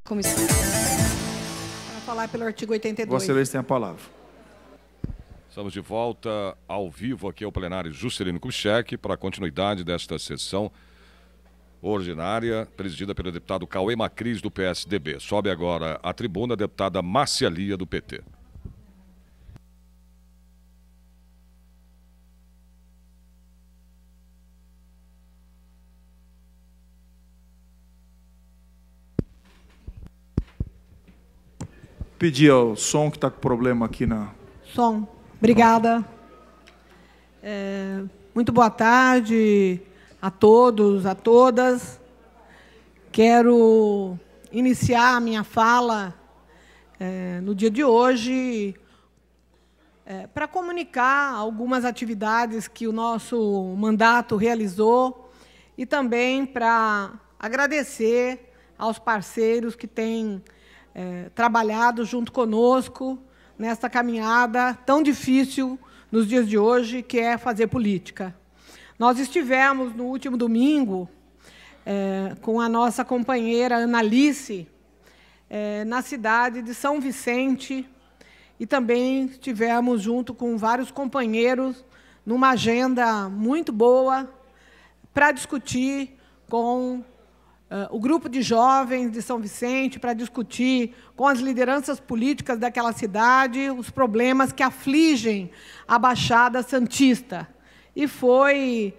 Comissão. Para falar pelo artigo 82. Vossa Excelência tem a palavra. Estamos de volta ao vivo aqui ao plenário Juscelino Kubitschek para a continuidade desta sessão ordinária, presidida pelo deputado Cauê Macris, do PSDB. Sobe agora à tribuna a deputada Márcia Lia, do PT. Pedir ao som que está com problema aqui na... Som. Obrigada. Muito boa tarde a todos, a todas. Quero iniciar a minha fala no dia de hoje para comunicar algumas atividades que o nosso mandato realizou e também para agradecer aos parceiros que têm trabalhado junto conosco nessa caminhada tão difícil nos dias de hoje, que é fazer política. Nós estivemos, no último domingo, com a nossa companheira Ana Alice, na cidade de São Vicente, e também estivemos junto com vários companheiros numa agenda muito boa para discutir com o grupo de jovens de São Vicente, para discutir com as lideranças políticas daquela cidade os problemas que afligem a Baixada Santista. E foi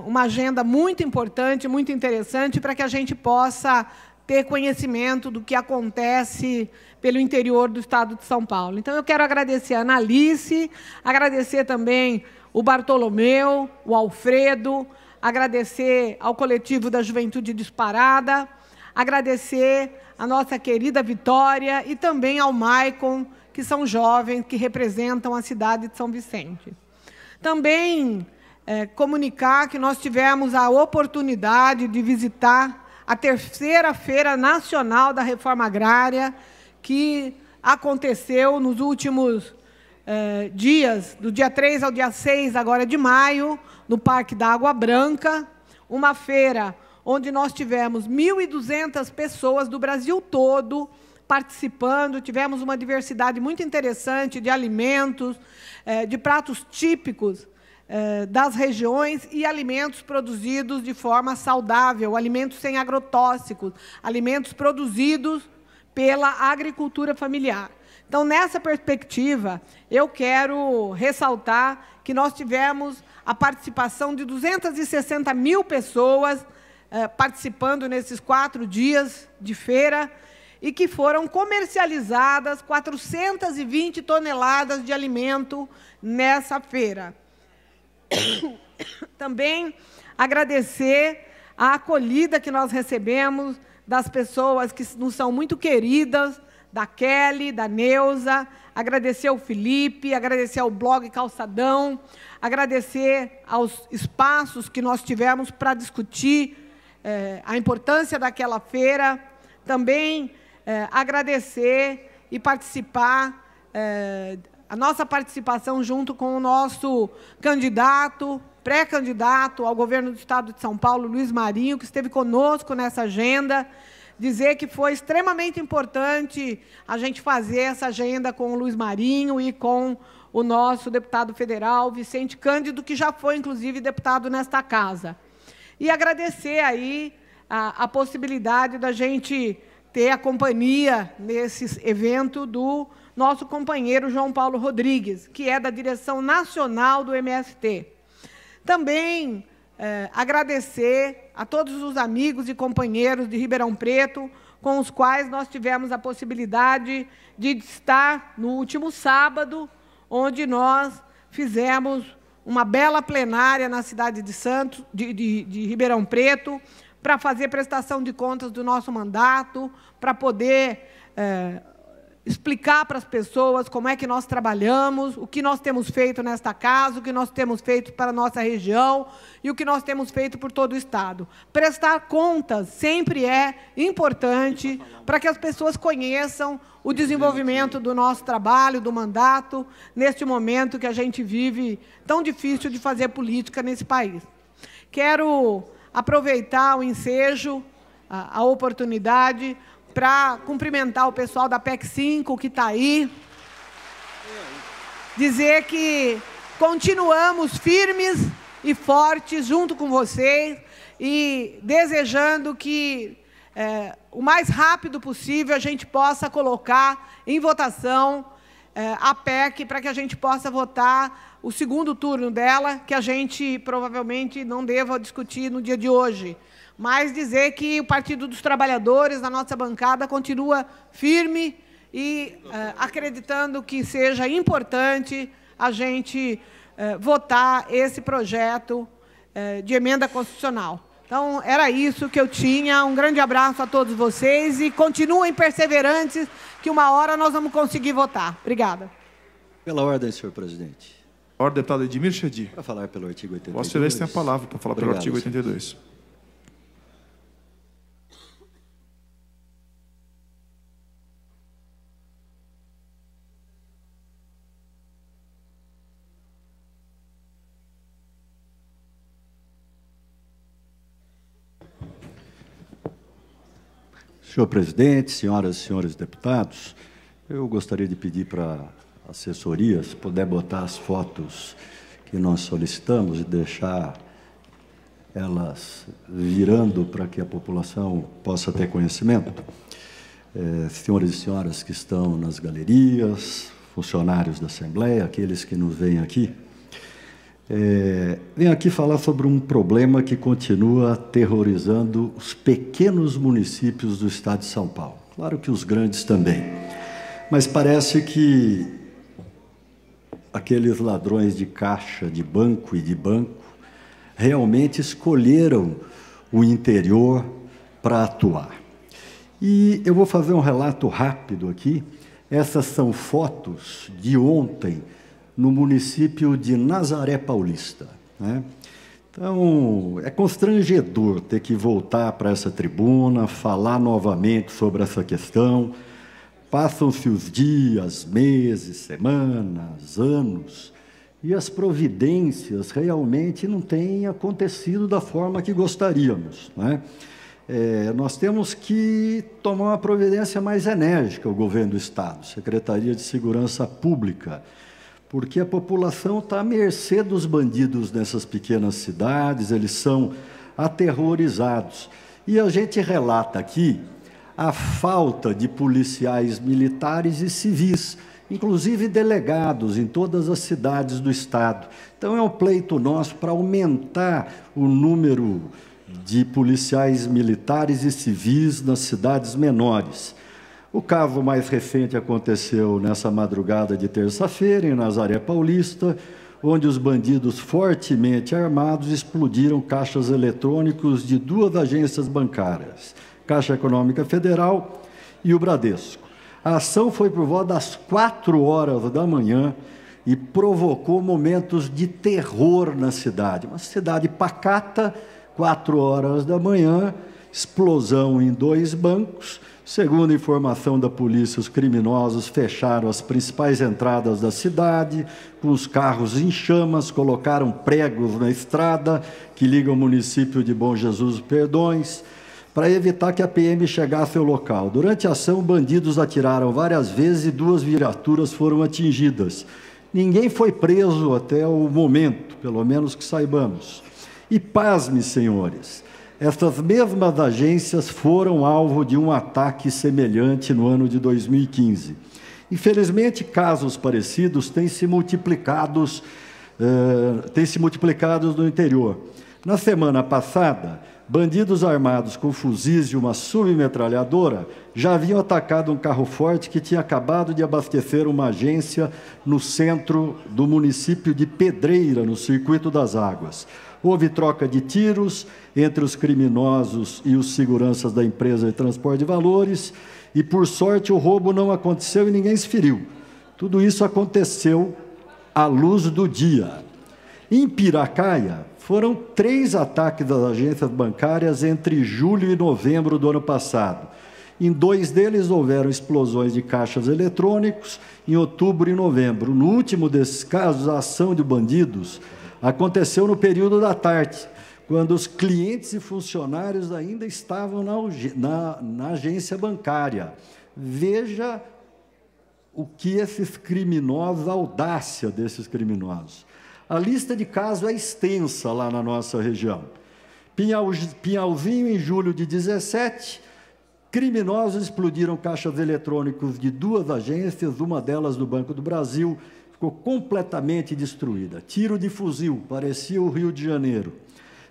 uma agenda muito importante, muito interessante, para que a gente possa ter conhecimento do que acontece pelo interior do estado de São Paulo. Então, eu quero agradecer a Ana Alice, agradecer também o Bartolomeu, o Alfredo, agradecer ao coletivo da Juventude Disparada, agradecer a nossa querida Vitória e também ao Maicon, que são jovens que representam a cidade de São Vicente. Também comunicar que nós tivemos a oportunidade de visitar a terceira Feira Nacional da Reforma Agrária, que aconteceu nos últimos dias, do dia 3 ao dia 6 agora de maio, no Parque da Água Branca, uma feira onde nós tivemos 1.200 pessoas do Brasil todo participando, tivemos uma diversidade muito interessante de alimentos, de pratos típicos das regiões e alimentos produzidos de forma saudável, alimentos sem agrotóxicos, alimentos produzidos pela agricultura familiar. Então, nessa perspectiva, eu quero ressaltar que nós tivemos a participação de 260 mil pessoas participando nesses 4 dias de feira e que foram comercializadas 420 toneladas de alimento nessa feira. Também agradecer a acolhida que nós recebemos das pessoas que nos são muito queridas, da Kelly, da Neuza, agradecer ao Felipe, agradecer ao blog Calçadão, agradecer aos espaços que nós tivemos para discutir a importância daquela feira, também agradecer e participar, a nossa participação junto com o nosso candidato, pré-candidato ao governo do Estado de São Paulo, Luiz Marinho, que esteve conosco nessa agenda, dizer que foi extremamente importante a gente fazer essa agenda com o Luiz Marinho e com o nosso deputado federal, Vicente Cândido, que já foi, inclusive, deputado nesta casa. E agradecer aí a possibilidade da gente ter a companhia nesse evento do nosso companheiro João Paulo Rodrigues, que é da direção nacional do MST. Também agradecer a todos os amigos e companheiros de Ribeirão Preto, com os quais nós tivemos a possibilidade de estar no último sábado, onde nós fizemos uma bela plenária na cidade de Santos, de Ribeirão Preto, para fazer prestação de contas do nosso mandato, para poder explicar para as pessoas como é que nós trabalhamos, o que nós temos feito nesta casa, o que nós temos feito para a nossa região e o que nós temos feito por todo o Estado. Prestar contas sempre é importante para que as pessoas conheçam o desenvolvimento do nosso trabalho, do mandato, neste momento que a gente vive tão difícil de fazer política nesse país. Quero aproveitar o ensejo, a oportunidade, para cumprimentar o pessoal da PEC 5 que está aí, dizer que continuamos firmes e fortes junto com vocês e desejando que o mais rápido possível a gente possa colocar em votação a PEC para que a gente possa votar o segundo turno dela, que a gente provavelmente não deva discutir no dia de hoje. Mas dizer que o Partido dos Trabalhadores, na nossa bancada, continua firme e acreditando que seja importante a gente votar esse projeto de emenda constitucional. Então, era isso que eu tinha. Um grande abraço a todos vocês e continuem perseverantes, que uma hora nós vamos conseguir votar. Obrigada. Pela ordem, senhor presidente. Ordem, deputado Edmir Chedi. Para falar pelo artigo 82. Vossa Excelência tem a palavra para falar pelo artigo 82. Senhor. Senhor presidente, senhoras e senhores deputados, eu gostaria de pedir para a assessoria, se puder botar as fotos que nós solicitamos e deixar elas virando para que a população possa ter conhecimento. Senhores e senhoras que estão nas galerias, funcionários da Assembleia, aqueles que nos veem aqui, venho aqui falar sobre um problema que continua aterrorizando os pequenos municípios do estado de São Paulo. Claro que os grandes também. Mas parece que aqueles ladrões de caixa, de banco e de banco, realmente escolheram o interior para atuar. E eu vou fazer um relato rápido aqui. Essas são fotos de ontem, no município de Nazaré Paulista, né? Então, é constrangedor ter que voltar para essa tribuna, falar novamente sobre essa questão. Passam-se os dias, meses, semanas, anos, e as providências realmente não têm acontecido da forma que gostaríamos, né? Nós temos que tomar uma providência mais enérgica, o governo do Estado, Secretaria de Segurança Pública, porque a população está à mercê dos bandidos nessas pequenas cidades, eles são aterrorizados. E a gente relata aqui a falta de policiais militares e civis, inclusive delegados em todas as cidades do Estado. Então, é um pleito nosso para aumentar o número de policiais militares e civis nas cidades menores. O caso mais recente aconteceu nessa madrugada de terça-feira, em Nazaré Paulista, onde os bandidos fortemente armados explodiram caixas eletrônicos de duas agências bancárias, Caixa Econômica Federal e o Bradesco. A ação foi por volta das 4 horas da manhã e provocou momentos de terror na cidade. Uma cidade pacata, 4 horas da manhã, explosão em 2 bancos. Segundo a informação da polícia, os criminosos fecharam as principais entradas da cidade, com os carros em chamas, colocaram pregos na estrada que liga o município de Bom Jesus dos Perdões, para evitar que a PM chegasse ao local. Durante a ação, bandidos atiraram várias vezes e 2 viaturas foram atingidas. Ninguém foi preso até o momento, pelo menos que saibamos. E pasme, senhores, essas mesmas agências foram alvo de um ataque semelhante no ano de 2015. Infelizmente, casos parecidos têm se multiplicado no interior. Na semana passada, bandidos armados com fuzis e uma submetralhadora já haviam atacado um carro forte que tinha acabado de abastecer uma agência no centro do município de Pedreira, no Circuito das Águas. Houve troca de tiros entre os criminosos e os seguranças da empresa de transporte de valores e, por sorte, o roubo não aconteceu e ninguém se feriu. Tudo isso aconteceu à luz do dia. Em Piracaia, foram 3 ataques das agências bancárias entre julho e novembro do ano passado. Em 2 deles, houveram explosões de caixas eletrônicos, em outubro e novembro. No último desses casos, a ação de bandidos aconteceu no período da tarde, quando os clientes e funcionários ainda estavam na agência bancária. Veja o que esses criminosos, a audácia desses criminosos. A lista de casos é extensa lá na nossa região. Pinhalzinho, em julho de 17, criminosos explodiram caixas eletrônicos de 2 agências, uma delas do Banco do Brasil, ficou completamente destruída. Tiro de fuzil, parecia o Rio de Janeiro.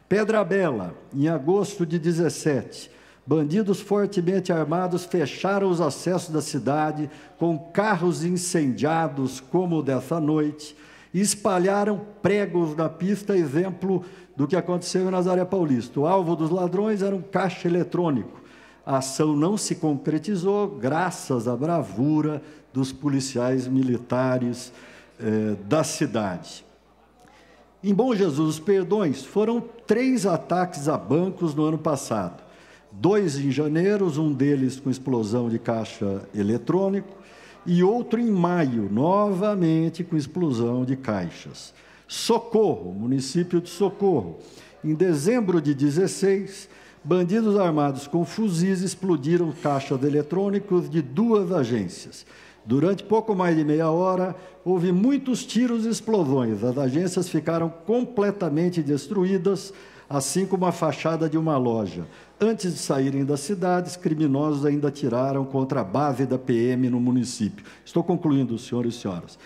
Pedra Bela, em agosto de 17, bandidos fortemente armados fecharam os acessos da cidade com carros incendiados, como o dessa noite, e espalharam pregos na pista, exemplo do que aconteceu em Nazaré Paulista. O alvo dos ladrões era um caixa eletrônico. A ação não se concretizou graças à bravura dos policiais militares da cidade. Em Bom Jesus dos Perdões, foram 3 ataques a bancos no ano passado. 2 em janeiro, um deles com explosão de caixa eletrônico, e outro em maio, novamente com explosão de caixas. Socorro, município de Socorro. Em dezembro de 16, bandidos armados com fuzis explodiram caixas eletrônicos de 2 agências. Durante pouco mais de meia hora, houve muitos tiros e explosões. As agências ficaram completamente destruídas, assim como a fachada de uma loja. Antes de saírem das cidades, criminosos ainda atiraram contra a base da PM no município. Estou concluindo, senhores e senhoras.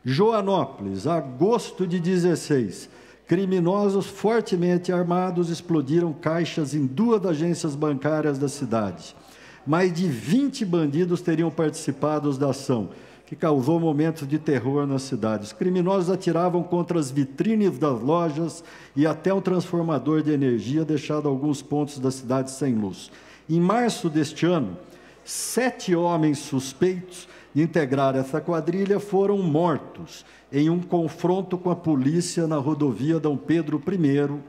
Joanópolis, agosto de 16. Criminosos fortemente armados explodiram caixas em 2 agências bancárias da cidade. Mais de 20 bandidos teriam participado da ação, que causou momentos de terror na cidade. Os criminosos atiravam contra as vitrines das lojas e até um transformador de energia, deixando alguns pontos da cidade sem luz. Em março deste ano, 7 homens suspeitos de integrar essa quadrilha foram mortos em um confronto com a polícia na rodovia Dom Pedro I,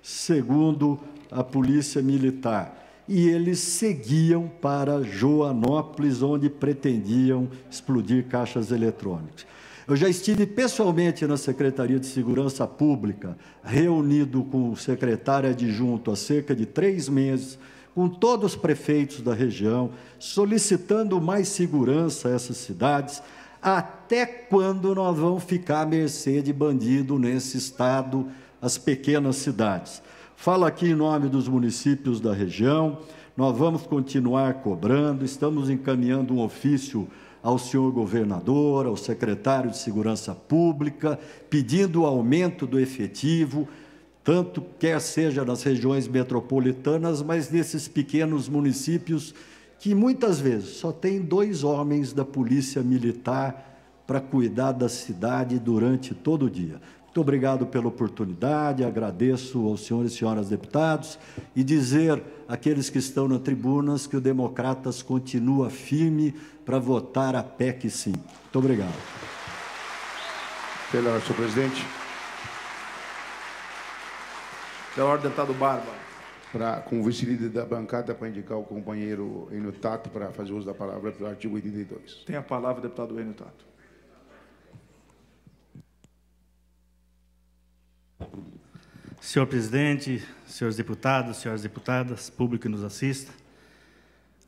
segundo a Polícia Militar. E eles seguiam para Joanópolis, onde pretendiam explodir caixas eletrônicas. Eu já estive pessoalmente na Secretaria de Segurança Pública, reunido com o secretário adjunto há cerca de 3 meses, com todos os prefeitos da região, solicitando mais segurança a essas cidades. Até quando nós vamos ficar à mercê de bandido nesse estado, as pequenas cidades? Falo aqui em nome dos municípios da região, nós vamos continuar cobrando, estamos encaminhando um ofício ao senhor governador, ao secretário de Segurança Pública, pedindo o aumento do efetivo, tanto quer seja nas regiões metropolitanas, mas nesses pequenos municípios que muitas vezes só tem 2 homens da Polícia Militar para cuidar da cidade durante todo o dia. Muito obrigado pela oportunidade, agradeço aos senhores e senhoras deputados e dizer àqueles que estão na tribuna que o Democratas continua firme para votar a PEC sim. Muito obrigado. Pela senhor presidente. Pela ordem, deputado Barba. Com o vice-líder da bancada para indicar o companheiro Enio Tato para fazer uso da palavra pelo artigo 82. Tem a palavra o deputado Enio Tato. Senhor presidente, senhores deputados, senhoras deputadas, público que nos assista,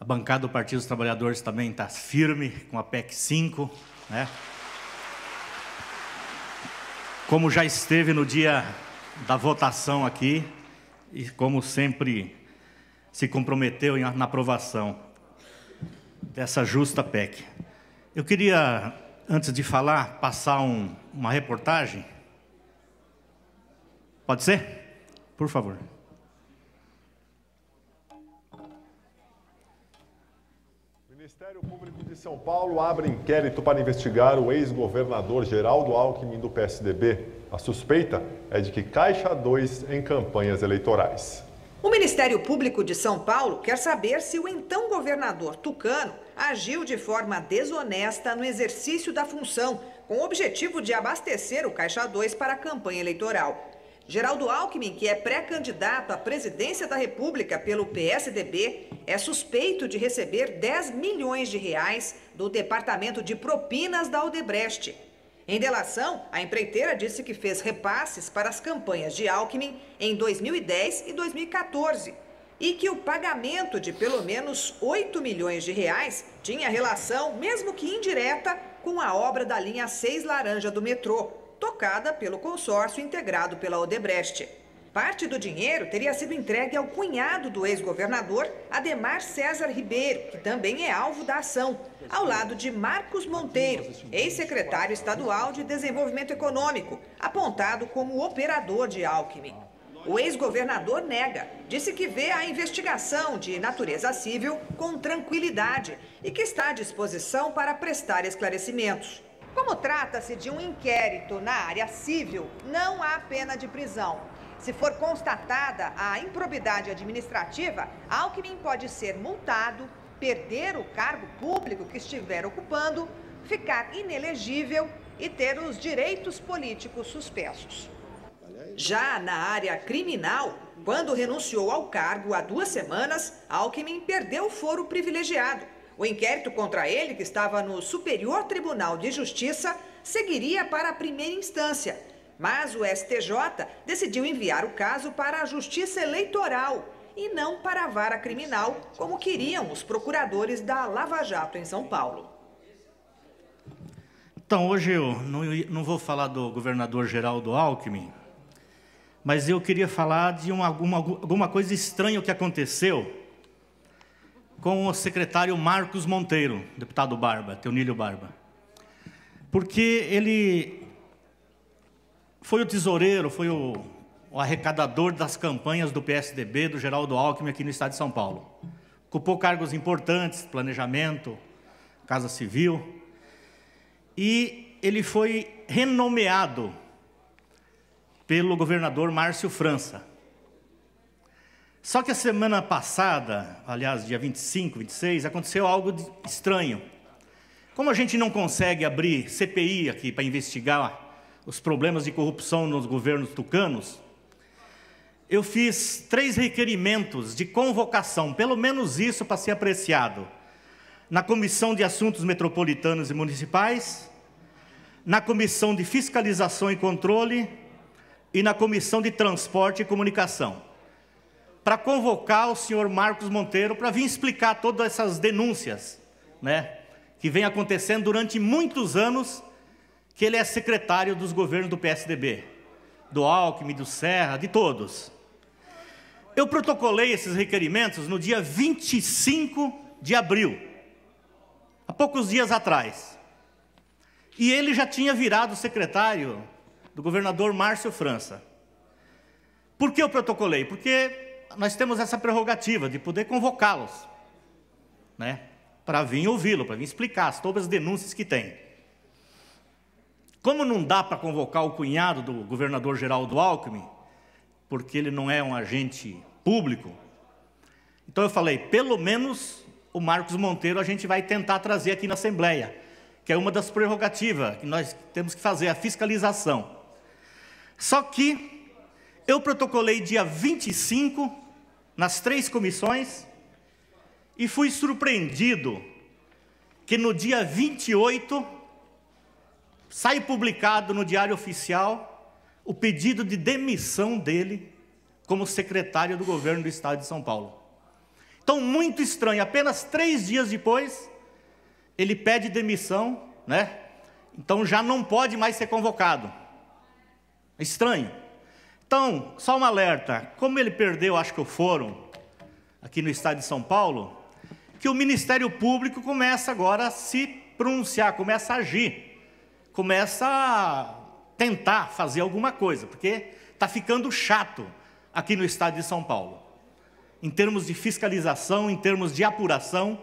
a bancada do Partido dos Trabalhadores também está firme com a PEC 5, né? Como já esteve no dia da votação aqui, e como sempre se comprometeu na aprovação dessa justa PEC. Eu queria, antes de falar, passar uma reportagem. Pode ser? Por favor. O Ministério Público de São Paulo abre inquérito para investigar o ex-governador Geraldo Alckmin do PSDB. A suspeita é de que caixa 2 em campanhas eleitorais. O Ministério Público de São Paulo quer saber se o então governador tucano agiu de forma desonesta no exercício da função, com o objetivo de abastecer o caixa 2 para a campanha eleitoral. Geraldo Alckmin, que é pré-candidato à presidência da República pelo PSDB, é suspeito de receber 10 milhões de reais do Departamento de Propinas da Odebrecht. Em delação, a empreiteira disse que fez repasses para as campanhas de Alckmin em 2010 e 2014 e que o pagamento de pelo menos 8 milhões de reais tinha relação, mesmo que indireta, com a obra da linha 6 laranja do metrô, tocada pelo consórcio integrado pela Odebrecht. Parte do dinheiro teria sido entregue ao cunhado do ex-governador, Adhemar César Ribeiro, que também é alvo da ação, ao lado de Marcos Monteiro, ex-secretário estadual de Desenvolvimento Econômico, apontado como operador de Alckmin. O ex-governador nega, disse que vê a investigação de natureza civil com tranquilidade e que está à disposição para prestar esclarecimentos. Como trata-se de um inquérito na área civil, não há pena de prisão. Se for constatada a improbidade administrativa, Alckmin pode ser multado, perder o cargo público que estiver ocupando, ficar inelegível e ter os direitos políticos suspensos. Já na área criminal, quando renunciou ao cargo há 2 semanas, Alckmin perdeu o foro privilegiado. O inquérito contra ele, que estava no Superior Tribunal de Justiça, seguiria para a primeira instância. Mas o STJ decidiu enviar o caso para a Justiça Eleitoral e não para a vara criminal, como queriam os procuradores da Lava Jato em São Paulo. Então, hoje eu não vou falar do governador Geraldo Alckmin, mas eu queria falar de alguma coisa estranha que aconteceu com o secretário Marcos Monteiro, deputado Barba, Teonílio Barba. Porque ele foi o tesoureiro, foi o arrecadador das campanhas do PSDB, do Geraldo Alckmin, aqui no estado de São Paulo. Ocupou cargos importantes, planejamento, Casa Civil, e ele foi renomeado pelo governador Márcio França. Só que a semana passada, aliás, dia 25, 26, aconteceu algo estranho. Como a gente não consegue abrir CPI aqui para investigar os problemas de corrupção nos governos tucanos, eu fiz 3 requerimentos de convocação, pelo menos isso para ser apreciado, na Comissão de Assuntos Metropolitanos e Municipais, na Comissão de Fiscalização e Controle e na Comissão de Transporte e Comunicação, para convocar o senhor Marcos Monteiro para vir explicar todas essas denúncias, né, que vem acontecendo durante muitos anos, que ele é secretário dos governos do PSDB, do Alckmin, do Serra, de todos. Eu protocolei esses requerimentos no dia 25 de abril, há poucos dias atrás. E ele já tinha virado secretário do governador Márcio França. Por que eu protocolei? Porque nós temos essa prerrogativa de poder convocá-los, né, para vir ouvi-lo, para vir explicar todas as denúncias que tem. Como não dá para convocar o cunhado do governador Geraldo Alckmin, porque ele não é um agente público, então eu falei, pelo menos o Marcos Monteiro a gente vai tentar trazer aqui na Assembleia, que é uma das prerrogativas que nós temos que fazer, a fiscalização. Só que eu protocolei dia 25, nas 3 comissões, e fui surpreendido que no dia 28, sai publicado no Diário Oficial o pedido de demissão dele como secretário do governo do estado de São Paulo. Então, muito estranho, apenas 3 dias depois, ele pede demissão, né? Então já não pode mais ser convocado. Estranho. Então, só um alerta, como ele perdeu, acho que o fórum, aqui no estado de São Paulo, que o Ministério Público começa agora a se pronunciar, começa a agir, começa a tentar fazer alguma coisa, porque está ficando chato aqui no estado de São Paulo, em termos de fiscalização, em termos de apuração,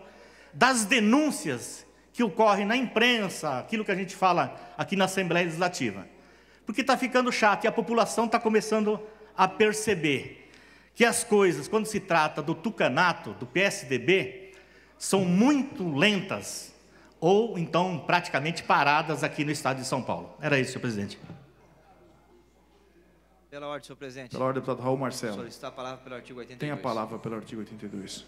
das denúncias que ocorrem na imprensa, aquilo que a gente fala aqui na Assembleia Legislativa. Porque está ficando chato e a população está começando a perceber que as coisas, quando se trata do tucanato, do PSDB, são muito lentas ou, então, praticamente paradas aqui no estado de São Paulo. Era isso, senhor presidente. Pela ordem, senhor presidente. Pela ordem, deputado Raul Marcelo. Solicitar a palavra pelo artigo 82. Tem a palavra pelo artigo 82.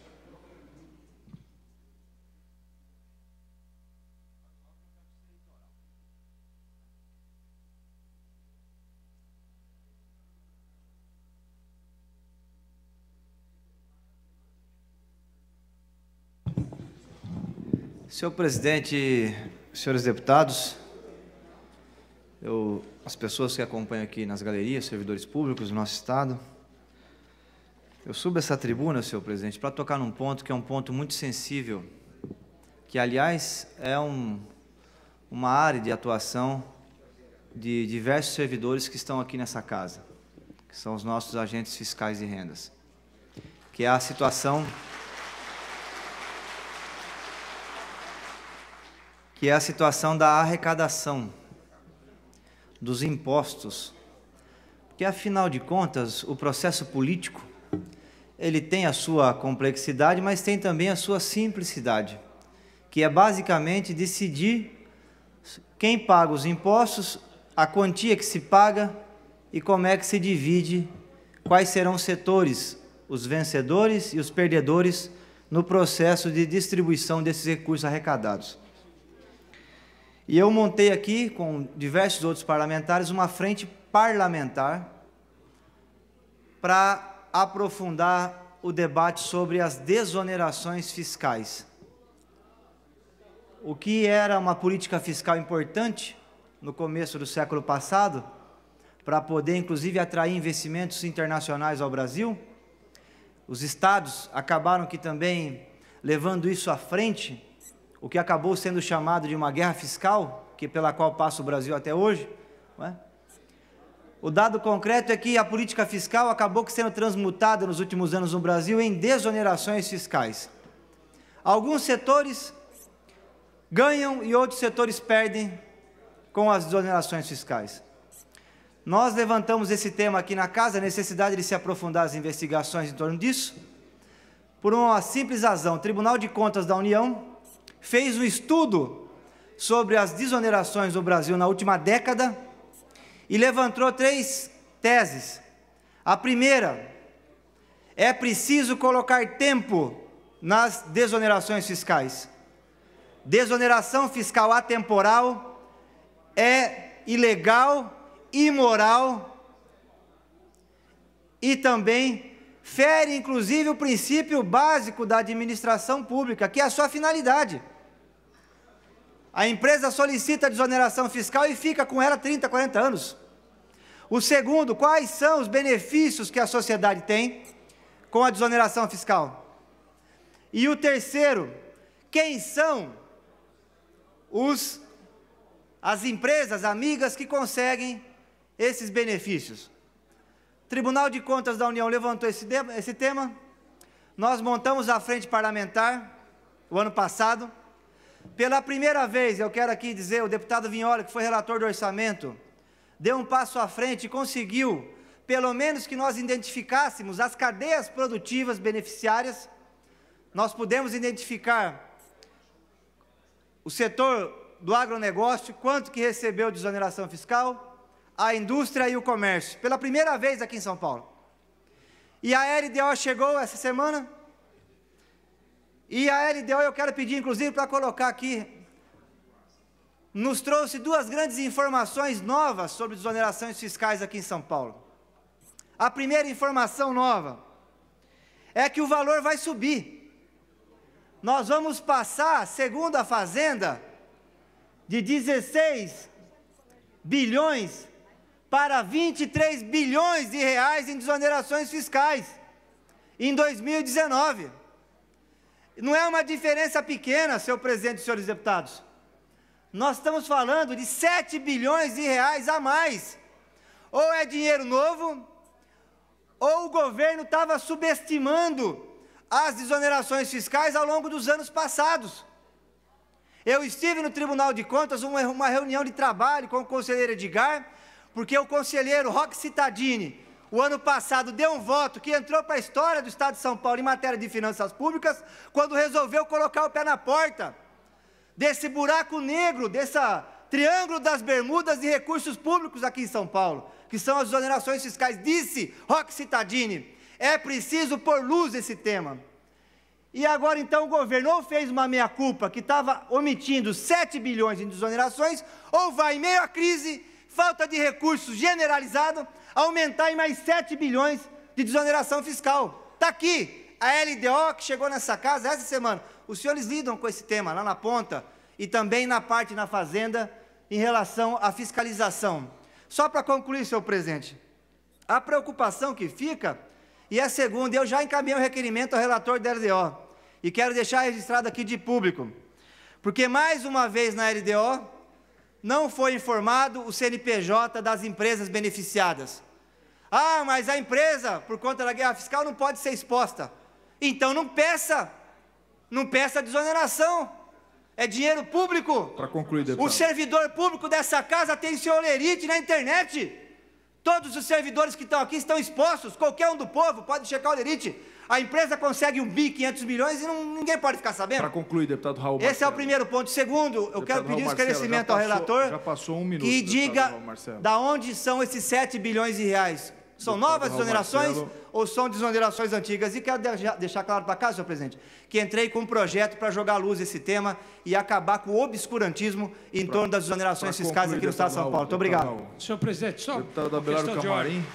Senhor presidente, senhores deputados, as pessoas que acompanham aqui nas galerias, servidores públicos do nosso Estado, eu subo essa tribuna, senhor presidente, para tocar num ponto que é um ponto muito sensível, que, aliás, é uma área de atuação de diversos servidores que estão aqui nessa casa, que são os nossos agentes fiscais de rendas, que é a situação da arrecadação dos impostos, porque, afinal de contas, o processo político, ele tem a sua complexidade, mas tem também a sua simplicidade, que é basicamente decidir quem paga os impostos, a quantia que se paga e como é que se divide, quais serão os setores, os vencedores e os perdedores no processo de distribuição desses recursos arrecadados. E eu montei aqui, com diversos outros parlamentares, uma frente parlamentar para aprofundar o debate sobre as desonerações fiscais. O que era uma política fiscal importante no começo do século passado, para poder, inclusive, atrair investimentos internacionais ao Brasil. Os estados acabaram que também levando isso à frente, o que acabou sendo chamado de uma guerra fiscal, pela qual passa o Brasil até hoje, não é? O dado concreto é que a política fiscal acabou sendo transmutada nos últimos anos no Brasil em desonerações fiscais. Alguns setores ganham e outros setores perdem com as desonerações fiscais. Nós levantamos esse tema aqui na casa, a necessidade de se aprofundar as investigações em torno disso, por uma simples razão. O Tribunal de Contas da União fez um estudo sobre as desonerações no Brasil na última década e levantou 3 teses. A primeira, é preciso colocar tempo nas desonerações fiscais. Desoneração fiscal atemporal é ilegal, imoral e também fere, inclusive, o princípio básico da administração pública, que é a sua finalidade. A empresa solicita a desoneração fiscal e fica com ela 30, 40 anos. O segundo, quais são os benefícios que a sociedade tem com a desoneração fiscal? E o terceiro, quem são as empresas amigas que conseguem esses benefícios? O Tribunal de Contas da União levantou esse tema, nós montamos a frente parlamentar o ano passado. Pela primeira vez, eu quero aqui dizer, o deputado Vignola, que foi relator do orçamento, deu um passo à frente e conseguiu, pelo menos, que nós identificássemos as cadeias produtivas beneficiárias. Nós pudemos identificar o setor do agronegócio, quanto que recebeu de desoneração fiscal, a indústria e o comércio, pela primeira vez aqui em São Paulo. E a LDO chegou essa semana, e a LDO, eu quero pedir, inclusive, para colocar aqui, nos trouxe 2 grandes informações novas sobre desonerações fiscais aqui em São Paulo. A primeira informação nova é que o valor vai subir. Nós vamos passar, segundo a Fazenda, de 16 bilhões para 23 bilhões de reais em desonerações fiscais em 2019. Não é uma diferença pequena, senhor presidente e senhores deputados. Nós estamos falando de 7 bilhões de reais a mais. Ou é dinheiro novo, ou o governo estava subestimando as desonerações fiscais ao longo dos anos passados. Eu estive no Tribunal de Contas, uma reunião de trabalho com o conselheiro Edgar, porque o conselheiro Roque Cittadini, o ano passado, deu um voto que entrou para a história do Estado de São Paulo em matéria de finanças públicas, quando resolveu colocar o pé na porta desse buraco negro, desse triângulo das bermudas de recursos públicos aqui em São Paulo, que são as desonerações fiscais. Disse Roque Cittadini, é preciso pôr luz nesse tema. E agora, então, o governo ou fez uma meia-culpa, que estava omitindo 7 bilhões em desonerações, ou vai, em meio à crise, falta de recursos generalizado, aumentar em mais 7 bilhões de desoneração fiscal. Está aqui a LDO, que chegou nessa casa essa semana, Os senhores lidam com esse tema lá na ponta e também na parte na Fazenda em relação à fiscalização. Só para concluir, senhor presidente, a preocupação que fica, e a segunda, eu já encaminhei o requerimento ao relator da LDO, e quero deixar registrado aqui de público, porque mais uma vez na LDO não foi informado o CNPJ das empresas beneficiadas. Ah, mas a empresa, por conta da guerra fiscal, não pode ser exposta. Então não peça desoneração. É dinheiro público. Para concluir, deputado. O servidor público dessa casa tem seu olerite na internet. Todos os servidores que estão aqui estão expostos. Qualquer um do povo pode checar o olerite. A empresa consegue 1.500 milhões e ninguém pode ficar sabendo. Para concluir, deputado Raul Marcelo. Esse é o primeiro ponto. Segundo, eu quero pedir um esclarecimento ao relator. Já passou 1 minuto. Que diga da onde são esses 7 bilhões de reais. São novas desonerações ou são desonerações antigas? E quero deixar claro para cá, senhor presidente, que entrei com um projeto para jogar à luz esse tema e acabar com o obscurantismo em torno das desonerações fiscais aqui no Estado de São Paulo. Muito obrigado. Senhor presidente, só deputado Abelardo Camarim.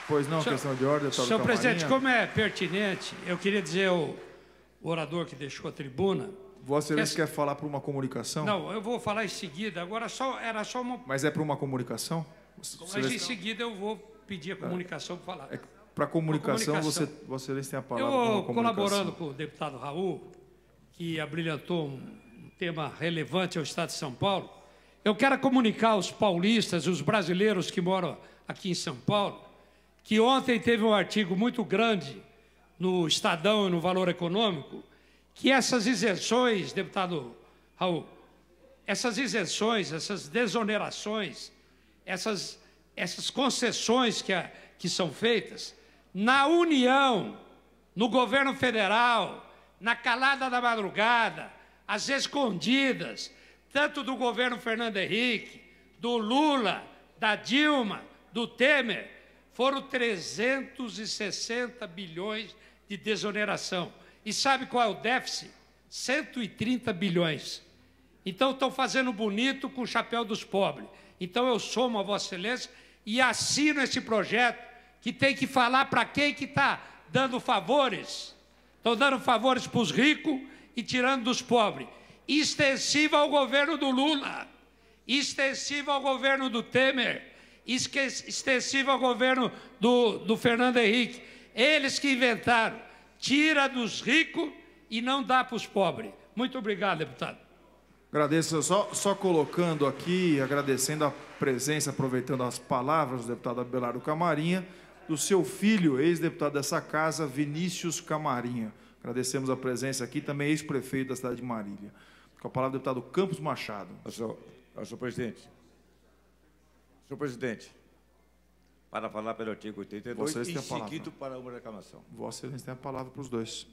Pois não, questão de ordem, deputado Senhor presidente, como é pertinente, eu queria dizer ao orador que deixou a tribuna... Vossa Excelência quer falar para uma comunicação? Não, eu vou falar em seguida. Agora era só uma... Mas é para uma comunicação? Mas em seguida eu vou pedir a comunicação para falar. Para comunicação, Vossa Excelência tem a palavra. Eu, colaborando com o deputado Raul, que abrilhantou um tema relevante ao Estado de São Paulo, eu quero comunicar aos paulistas, os brasileiros que moram aqui em São Paulo, que ontem teve um artigo muito grande no Estadão e no Valor Econômico, que essas isenções, deputado Raul, essas isenções, essas desonerações, essas concessões que são feitas, na União, no governo federal, na calada da madrugada, às escondidas, tanto do governo Fernando Henrique, do Lula, da Dilma, do Temer, foram 360 bilhões de desoneração. E sabe qual é o déficit? 130 bilhões. Então estão fazendo bonito com o chapéu dos pobres. Então eu somo a Vossa Excelência e assino esse projeto que tem que falar para quem que está dando favores. Estão dando favores para os ricos e tirando dos pobres. Extensiva ao governo do Lula, extensiva ao governo do Temer, extensiva ao governo do Fernando Henrique. Eles que inventaram. Tira dos ricos e não dá para os pobres. Muito obrigado, deputado. Agradeço, só colocando aqui, agradecendo a presença, aproveitando as palavras do deputado Abelardo Camarinha, do seu filho, ex-deputado dessa casa, Vinícius Camarinha. Agradecemos a presença aqui, também ex-prefeito da cidade de Marília. Com a palavra, o deputado Campos Machado. Senhor presidente. Senhor presidente, para falar pelo artigo 82 e seguido para uma reclamação. Vossa Excelência tem a palavra para os dois.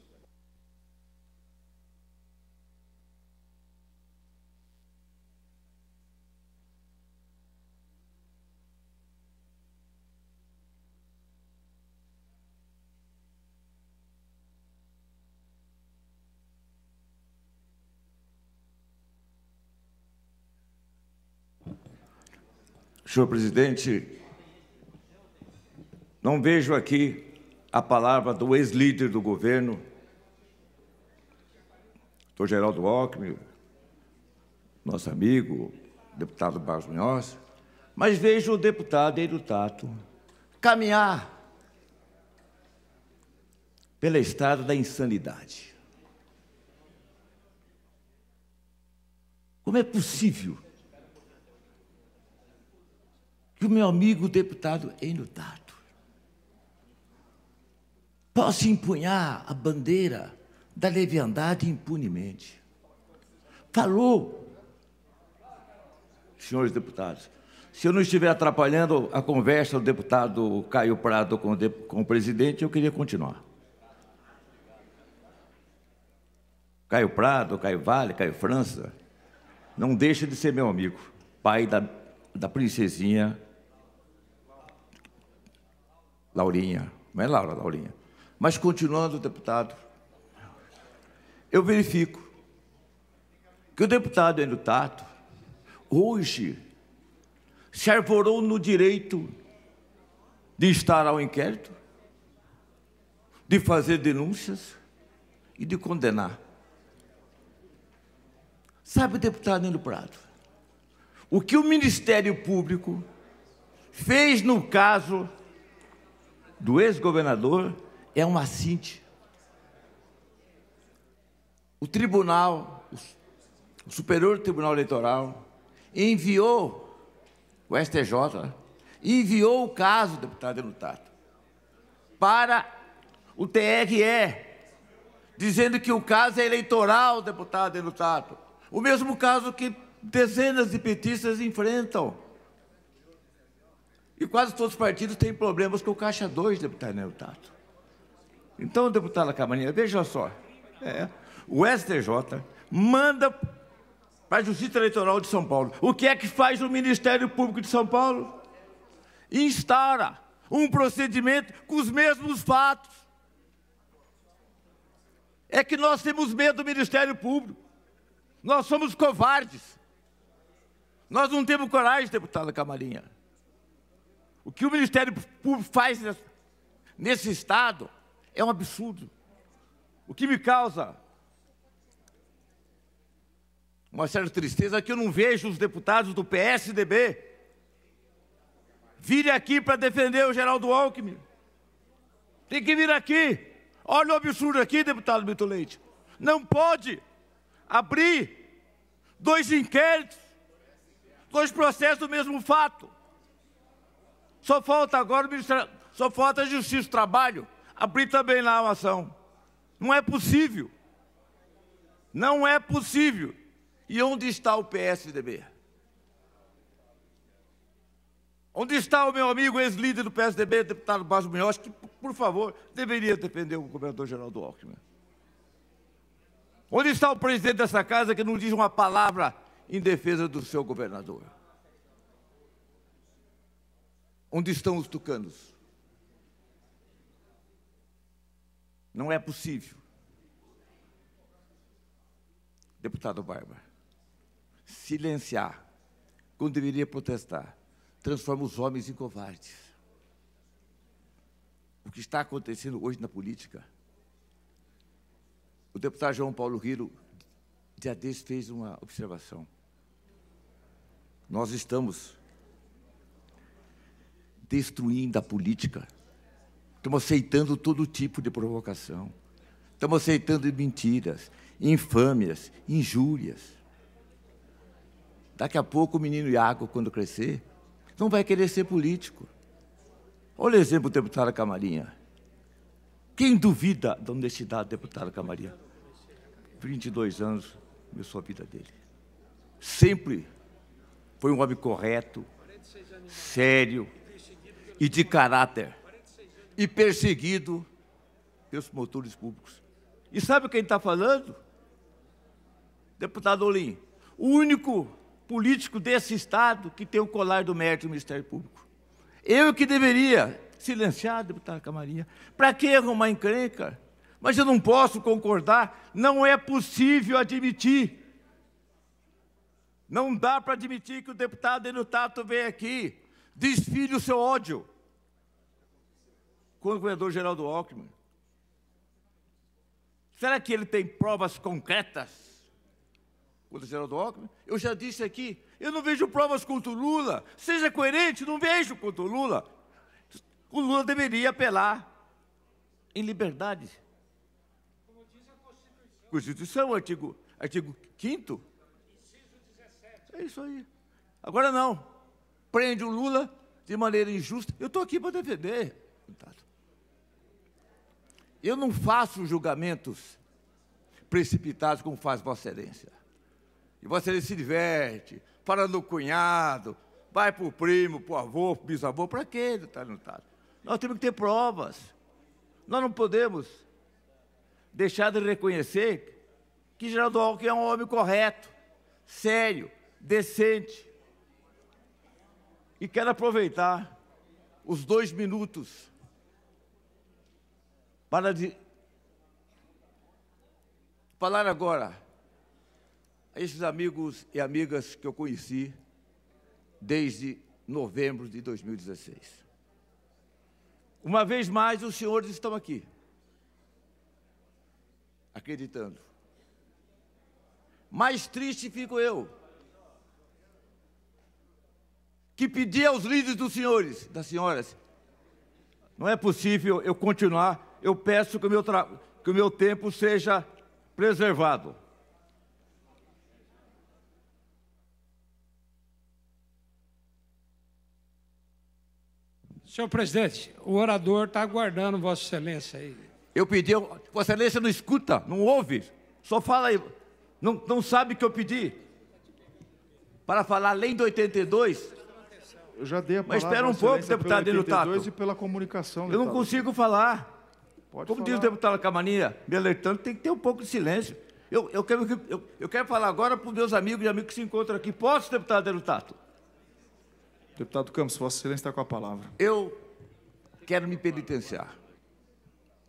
Senhor presidente, não vejo aqui a palavra do ex-líder do governo, doutor Geraldo Alckmin, nosso amigo, deputado Barros Munhoz, mas vejo o deputado Enio Tato caminhar pela estrada da insanidade. Como é possível que o meu amigo deputado Enio Tato possa empunhar a bandeira da leviandade impunemente? Falou, senhores deputados, se eu não estiver atrapalhando a conversa do deputado Caio Prado com o presidente, eu queria continuar. Caio Prado, Caio Vale, Caio França, não deixa de ser meu amigo, pai da princesinha Laurinha, não é Laura, Laurinha. Mas, continuando, deputado, eu verifico que o deputado Enio Tato, hoje, se arvorou no direito de estar ao inquérito, de fazer denúncias e de condenar. Sabe, deputado Nilo Prado, o que o Ministério Público fez no caso do ex-governador é uma síntese. O Tribunal, o Superior Tribunal Eleitoral, enviou o STJ, enviou o caso, deputado Nilo Tato, para o TRE, dizendo que o caso é eleitoral, deputado Nilo Tato. O mesmo caso que dezenas de petistas enfrentam. E quase todos os partidos têm problemas com o Caixa 2, deputado Nilo Tato. Então, deputada Camarinha, veja só. O STJ manda para a Justiça Eleitoral de São Paulo. O que é que faz o Ministério Público de São Paulo? Instaura um procedimento com os mesmos fatos. É que nós temos medo do Ministério Público. Nós somos covardes. Nós não temos coragem, deputada Camarinha. O que o Ministério Público faz nesse Estado é um absurdo. O que me causa uma certa tristeza é que eu não vejo os deputados do PSDB virem aqui para defender o Geraldo Alckmin. Tem que vir aqui. Olha o absurdo aqui, deputado Milton Leite. Não pode abrir 2 inquéritos, 2 processos do mesmo fato. Só falta agora só falta a Justiça do Trabalho abrir também lá uma ação. Não é possível. Não é possível. E onde está o PSDB? Onde está o meu amigo ex-líder do PSDB, deputado Bajo Munhoz, que, por favor, deveria defender o governador Geraldo Alckmin? Onde está o presidente dessa casa que não diz uma palavra em defesa do seu governador? Onde estão os tucanos? Não é possível. Deputado Barba, silenciar quando deveria protestar transforma os homens em covardes. O que está acontecendo hoje na política? O deputado João Paulo Rilo, dia desse, fez uma observação. Nós estamos destruindo a política. Estamos aceitando todo tipo de provocação. Estamos aceitando mentiras, infâmias, injúrias. Daqui a pouco o menino Iago, quando crescer, não vai querer ser político. Olha o exemplo do deputado Camarinha. Quem duvida da honestidade do deputado Camarinha? 22 anos, começou a vida dele. Sempre foi um homem correto, sério e de caráter. E perseguido pelos promotores públicos. E sabe quem está falando? Deputado Olim, o único político desse Estado que tem o colar do mérito do Ministério Público. Eu que deveria silenciar, deputado Camarinha. Para que arrumar encrenca? Mas eu não posso concordar, não é possível admitir. Não dá para admitir que o deputado Nilo Tato venha aqui, desfile o seu ódio contra o governador Geraldo Alckmin. Será que ele tem provas concretas contra o Geraldo Alckmin? Eu já disse aqui, eu não vejo provas contra o Lula. Seja coerente, não vejo contra o Lula. O Lula deveria apelar em liberdade. Como diz a Constituição. Constituição, artigo 5º. É isso aí. Agora não. Prende o Lula de maneira injusta. Eu estou aqui para defender. Eu não faço julgamentos precipitados como faz Vossa Excelência. E Vossa Excelência se diverte, fala no cunhado, vai para o primo, para o avô, para o bisavô. Para quê, deputado? Nós temos que ter provas. Nós não podemos deixar de reconhecer que Geraldo Alckmin é um homem correto, sério, decente. E quero aproveitar os 2 minutos para falar agora a esses amigos e amigas que eu conheci desde novembro de 2016. Uma vez mais, os senhores estão aqui, acreditando. mais triste fico eu, que pedi aos líderes dos senhores, das senhoras, não é possível eu continuar, eu peço que o meu tempo seja preservado. Senhor presidente, o orador está aguardando Vossa Excelência aí. Eu pedi, Vossa Excelência não escuta, não ouve, só fala aí, não sabe o que eu pedi. Para falar além do 82. Eu já dei a palavra. Mas espera um pouco, deputado Enutato. E pela comunicação. Eu não consigo falar. Pode Como falar. diz o deputado Camarilla, me alertando, tem que ter um pouco de silêncio. Eu quero falar agora para os meus amigos e amigos que se encontram aqui. Posso, deputado Enutato? Deputado Campos, Vossa Excelência está com a palavra. Eu quero me penitenciar.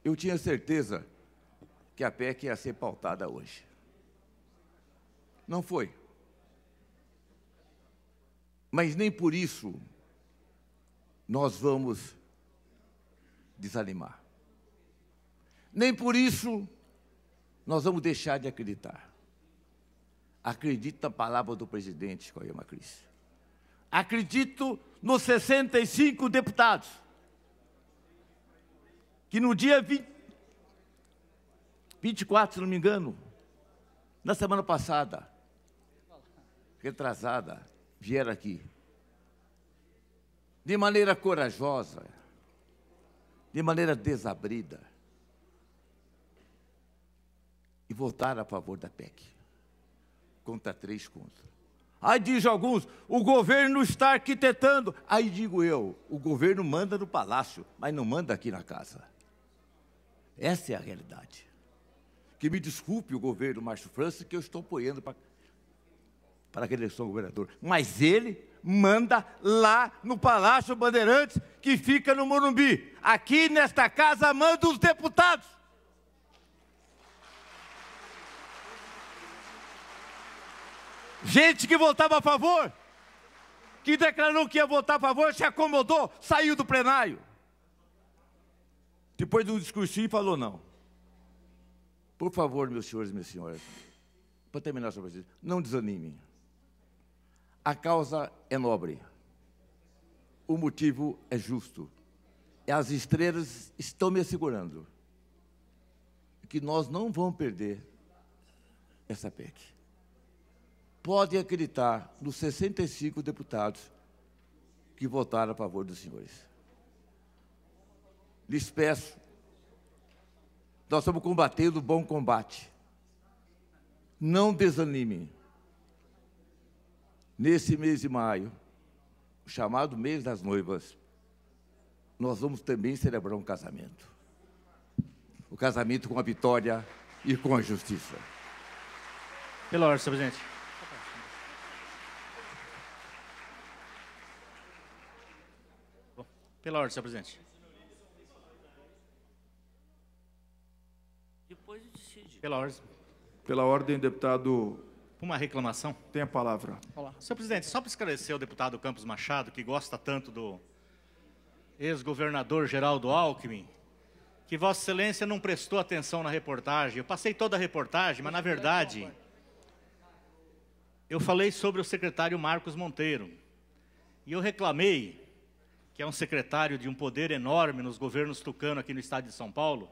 Eu tinha certeza que a PEC ia ser pautada hoje. Não foi. Mas nem por isso nós vamos desanimar. Nem por isso nós vamos deixar de acreditar. Acredito na palavra do presidente Cauê Macris. Acredito nos 65 deputados que no dia 24, se não me engano, na semana passada, retrasada, vieram aqui, de maneira corajosa, de maneira desabrida, e votaram a favor da PEC, contra 3 contra. Aí diz alguns, o governo está arquitetando. Aí digo eu, o governo manda no palácio, mas não manda aqui na casa. Essa é a realidade. Que me desculpe o governo Márcio França, que eu estou apoiando para a reeleição do governador. Mas ele manda lá no Palácio Bandeirantes, que fica no Morumbi. Aqui nesta casa manda os deputados. Gente que votava a favor, que declarou que ia votar a favor, se acomodou, saiu do plenário. Depois do discursinho falou não. Por favor, meus senhores e minhas senhoras, para terminar, senhor presidente, não desanimem. A causa é nobre. O motivo é justo. E as estrelas estão me assegurando que nós não vamos perder essa PEC. Podem acreditar nos 65 deputados que votaram a favor dos senhores. Lhes peço, nós estamos combatendo o bom combate. Não desanimem. Nesse mês de maio, o chamado mês das noivas, nós vamos também celebrar um casamento. O casamento com a vitória e com a justiça. Pela ordem, senhor presidente. Pela ordem, senhor presidente. Depois decide. Pela ordem. Pela ordem, deputado... Uma reclamação. Tem a palavra. Olá. Senhor presidente, só para esclarecer o deputado Campos Machado, que gosta tanto do ex-governador Geraldo Alckmin, que Vossa Excelência não prestou atenção na reportagem. Eu passei toda a reportagem, mas, na verdade, eu falei sobre o secretário Marcos Monteiro. E eu reclamei que é um secretário de um poder enorme nos governos tucano aqui no estado de São Paulo,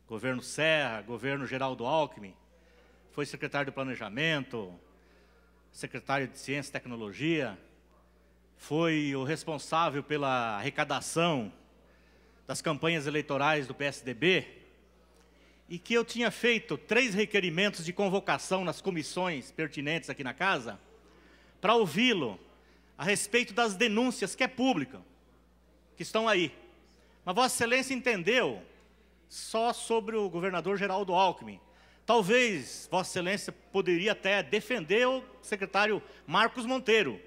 governo Serra, governo Geraldo Alckmin, foi secretário de Planejamento, secretário de Ciência e Tecnologia, foi o responsável pela arrecadação das campanhas eleitorais do PSDB, e que eu tinha feito 3 requerimentos de convocação nas comissões pertinentes aqui na casa, para ouvi-lo a respeito das denúncias, que é pública, que estão aí. Mas Vossa Excelência entendeu só sobre o governador Geraldo Alckmin. Talvez Vossa Excelência poderia até defender o secretário Marcos Monteiro,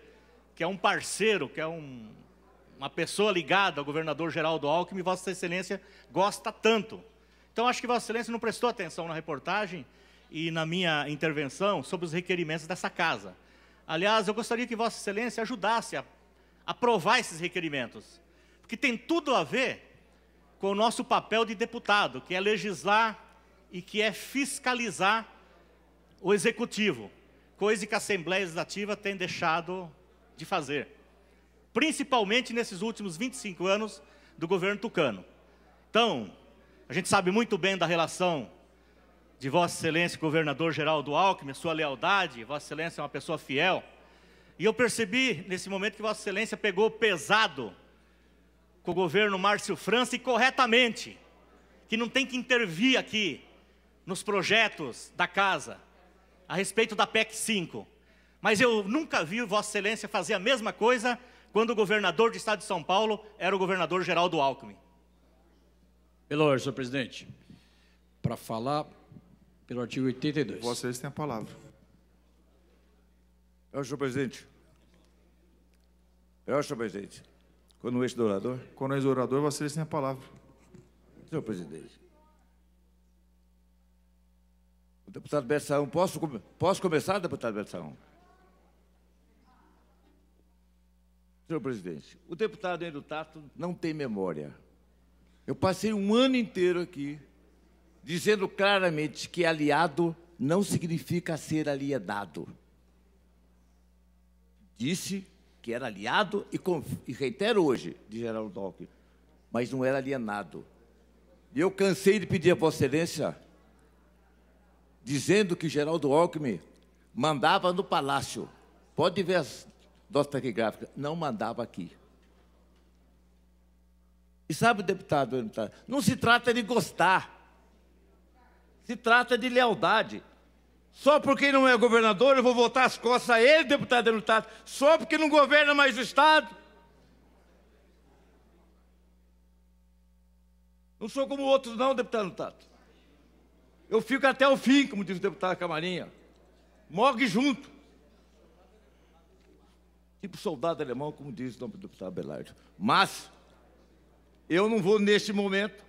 que é um parceiro, que é uma pessoa ligada ao governador Geraldo Alckmin, e Vossa Excelência gosta tanto. Então, acho que Vossa Excelência não prestou atenção na reportagem e na minha intervenção sobre os requerimentos dessa casa. Aliás, eu gostaria que Vossa Excelência ajudasse a aprovar esses requerimentos, porque tem tudo a ver com o nosso papel de deputado, que é legislar e que é fiscalizar o Executivo, coisa que a Assembleia Legislativa tem deixado de fazer, principalmente nesses últimos 25 anos do governo tucano. Então, a gente sabe muito bem da relação de Vossa Excelência, governador Geraldo Alckmin, a sua lealdade, Vossa Excelência é uma pessoa fiel. E eu percebi, nesse momento, que Vossa Excelência pegou pesado com o governo Márcio França e corretamente, que não tem que intervir aqui nos projetos da casa, a respeito da PEC 5. Mas eu nunca vi Vossa Excelência fazer a mesma coisa quando o governador do estado de São Paulo era o governador Geraldo Alckmin. Pela ordem, senhor presidente. Para falar pelo artigo 82. Vossa Excelência tem a palavra. Senhor presidente. Senhor presidente. Quando o ex-dourador? Quando o ex-dourador, Vossa Excelência tem a palavra. Senhor presidente. O deputado Betsaão, posso começar, deputado Betsaão? Senhor presidente, o deputado Enio Tato não tem memória. Eu passei um ano inteiro aqui dizendo claramente que aliado não significa ser alienado. Disse que era aliado e reitero hoje, de Geraldo Alckmin, mas não era alienado. E eu cansei de pedir a Vossa Excelência, dizendo que Geraldo Alckmin mandava no Palácio. Pode ver as notas taquigráficas, não mandava aqui. E sabe, deputado, não se trata de gostar, se trata de lealdade. Só porque não é governador, eu vou voltar as costas a ele, deputado Enio Tato, só porque não governa mais o Estado. Não sou como outros não, deputado Enio Tato. Eu fico até o fim, como diz o deputado Camarinha. Morgue junto. Tipo soldado alemão, como diz o deputado Belardo. Mas eu não vou, neste momento,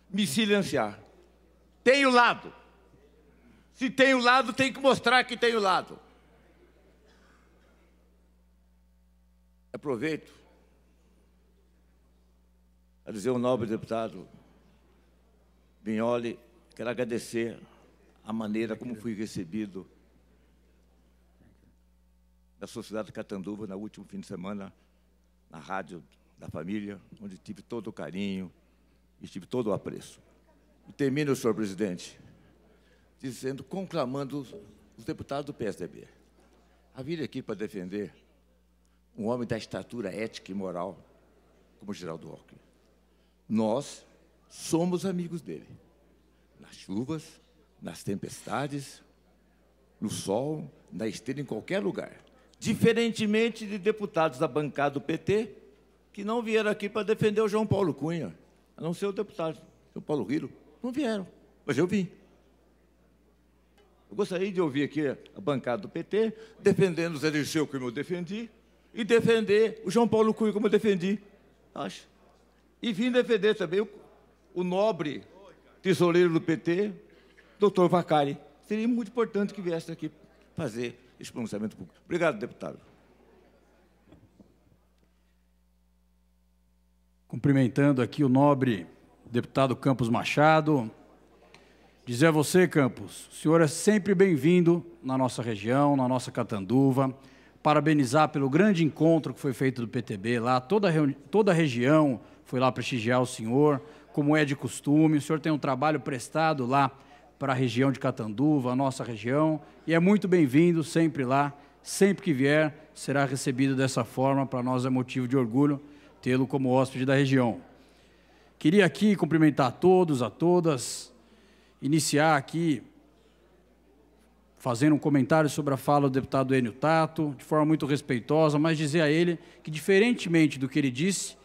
me silenciar. Tenho lado. Se tenho lado, tem que mostrar que tenho lado. Aproveito a dizer ao nobre deputado Vignoli, quero agradecer a maneira como fui recebido da sociedade de Catanduva no último fim de semana, na rádio da família, onde tive todo o carinho e tive todo o apreço. E termino, senhor presidente, dizendo, conclamando os deputados do PSDB a vir aqui para defender um homem da estatura ética e moral como Geraldo Alckmin. Nós somos amigos dele. Nas chuvas, nas tempestades, no sol, na esteira, em qualquer lugar. Diferentemente de deputados da bancada do PT, que não vieram aqui para defender o João Paulo Cunha, a não ser o deputado João Paulo Rilo, não vieram, mas eu vim. Eu gostaria de ouvir aqui a bancada do PT defendendo o Zé Dirceu como eu defendi e defender o João Paulo Cunha como eu defendi. Acho. E vim defender também o nobre tesoureiro do PT, doutor Vacari. Seria muito importante que viesse aqui fazer esse pronunciamento público. Obrigado, deputado. Cumprimentando aqui o nobre deputado Campos Machado. Dizer a você, Campos, o senhor é sempre bem-vindo na nossa região, na nossa Catanduva. Parabenizar pelo grande encontro que foi feito do PTB lá. Toda a região foi lá prestigiar o senhor, como é de costume. O senhor tem um trabalho prestado lá para a região de Catanduva, a nossa região, e é muito bem-vindo sempre lá. Sempre que vier, será recebido dessa forma. Para nós é motivo de orgulho tê-lo como hóspede da região. Queria aqui cumprimentar a todos, a todas, iniciar aqui fazendo um comentário sobre a fala do deputado Enio Tato, de forma muito respeitosa, mas dizer a ele que, diferentemente do que ele disse,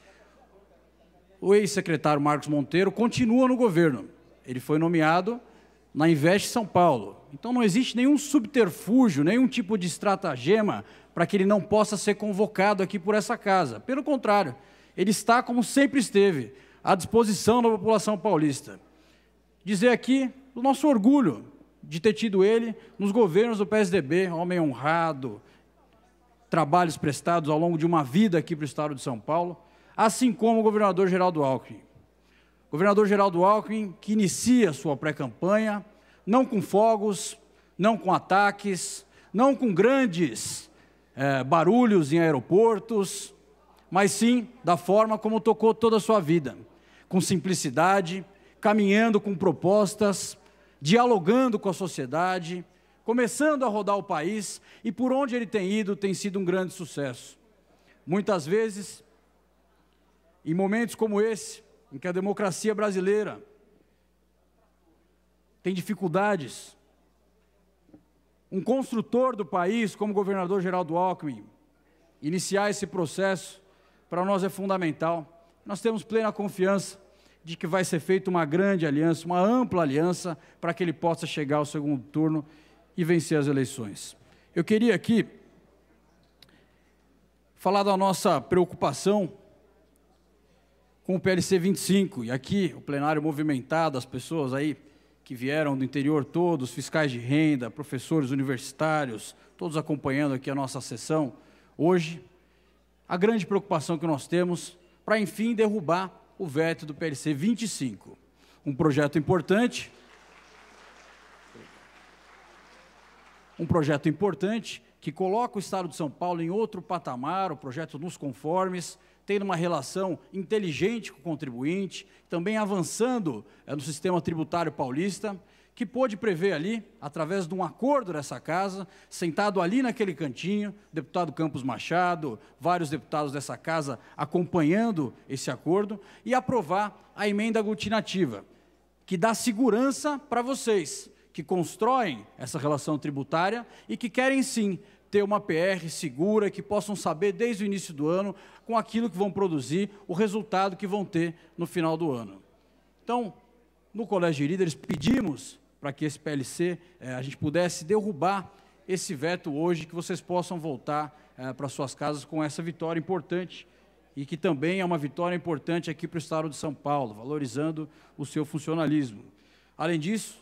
o ex-secretário Marcos Monteiro continua no governo. Ele foi nomeado na Invest São Paulo. Então não existe nenhum subterfúgio, nenhum tipo de estratagema para que ele não possa ser convocado aqui por essa casa. Pelo contrário, ele está, como sempre esteve, à disposição da população paulista. Dizer aqui o nosso orgulho de ter tido ele nos governos do PSDB, homem honrado, trabalhos prestados ao longo de uma vida aqui para o estado de São Paulo, assim como o governador Geraldo Alckmin. O governador Geraldo Alckmin, que inicia sua pré-campanha, não com fogos, não com ataques, não com grandes barulhos em aeroportos, mas sim da forma como tocou toda a sua vida, com simplicidade, caminhando com propostas, dialogando com a sociedade, começando a rodar o país, e por onde ele tem ido tem sido um grande sucesso. Muitas vezes, em momentos como esse, em que a democracia brasileira tem dificuldades, um construtor do país, como o governador Geraldo Alckmin, iniciar esse processo, para nós é fundamental. Nós temos plena confiança de que vai ser feita uma grande aliança, uma ampla aliança, para que ele possa chegar ao segundo turno e vencer as eleições. Eu queria aqui falar da nossa preocupação com o PLC 25, e aqui o plenário movimentado, as pessoas aí que vieram do interior todos, fiscais de renda, professores universitários, todos acompanhando aqui a nossa sessão. Hoje, a grande preocupação que nós temos para, enfim, derrubar o veto do PLC 25. Um projeto importante, que coloca o Estado de São Paulo em outro patamar, o projeto nos conformes, tendo uma relação inteligente com o contribuinte, também avançando no sistema tributário paulista, que pôde prever ali, através de um acordo dessa casa, sentado ali naquele cantinho, deputado Campos Machado, vários deputados dessa casa acompanhando esse acordo, e aprovar a emenda aglutinativa, que dá segurança para vocês, que constroem essa relação tributária e que querem, sim, ter uma PR segura, que possam saber desde o início do ano, com aquilo que vão produzir, o resultado que vão ter no final do ano. Então, no Colégio de Líderes, pedimos para que esse PLC, a gente pudesse derrubar esse veto hoje, que vocês possam voltar para suas casas com essa vitória importante, e que também é uma vitória importante aqui para o Estado de São Paulo, valorizando o seu funcionalismo. Além disso,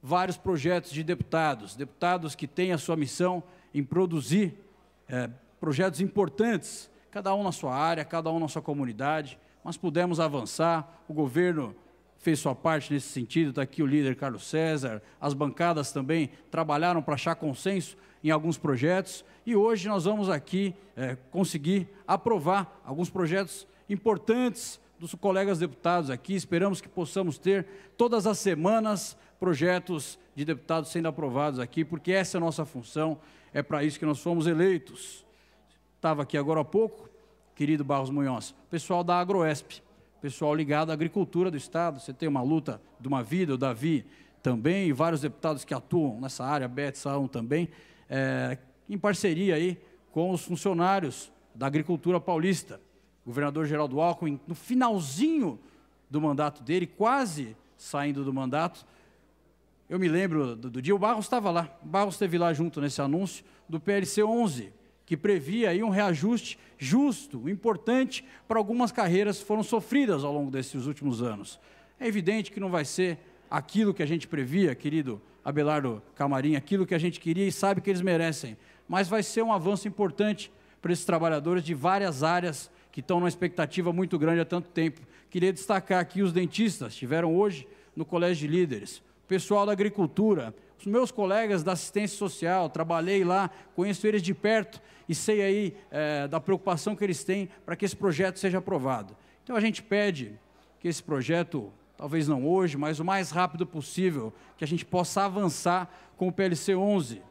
vários projetos de deputados que têm a sua missão em produzir projetos importantes, cada um na sua área, cada um na sua comunidade, mas pudemos avançar, o governo fez sua parte nesse sentido, está aqui o líder Carlos César, as bancadas também trabalharam para achar consenso em alguns projetos, e hoje nós vamos aqui conseguir aprovar alguns projetos importantes dos colegas deputados aqui. Esperamos que possamos ter todas as semanas projetos de deputados sendo aprovados aqui, porque essa é a nossa função, é para isso que nós fomos eleitos. Estava aqui agora há pouco, querido Barros Munhoz, pessoal da Agroesp, pessoal ligado à agricultura do Estado. Você tem uma luta de uma vida, o Davi também, e vários deputados que atuam nessa área, Beth Saão também, em parceria aí com os funcionários da agricultura paulista. O governador Geraldo Alckmin, no finalzinho do mandato dele, quase saindo do mandato, eu me lembro do dia, o Barros estava lá, o Barros esteve lá junto nesse anúncio do PLC 11, que previa aí um reajuste justo, importante, para algumas carreiras que foram sofridas ao longo desses últimos anos. É evidente que não vai ser aquilo que a gente previa, querido Abelardo Camarim, aquilo que a gente queria e sabe que eles merecem, mas vai ser um avanço importante para esses trabalhadores de várias áreas que estão numa expectativa muito grande há tanto tempo. Queria destacar aqui os dentistas, estiveram hoje no Colégio de Líderes, o pessoal da agricultura, os meus colegas da assistência social, trabalhei lá, conheço eles de perto e sei aí da preocupação que eles têm para que esse projeto seja aprovado. Então a gente pede que esse projeto, talvez não hoje, mas o mais rápido possível, que a gente possa avançar com o PLC 11,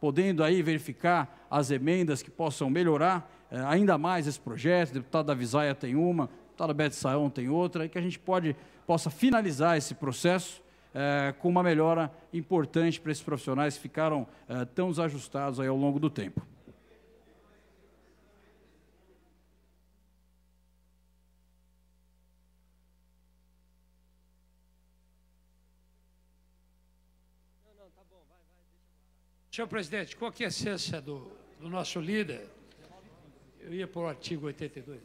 podendo aí verificar as emendas que possam melhorar ainda mais esse projeto. O deputado da Visaia tem uma, o deputado Beth Saão tem outra, e que a gente possa finalizar esse processo com uma melhora importante para esses profissionais que ficaram tão desajustados aí ao longo do tempo. Senhor presidente, com a aquiescência do nosso líder, eu ia para o artigo 82.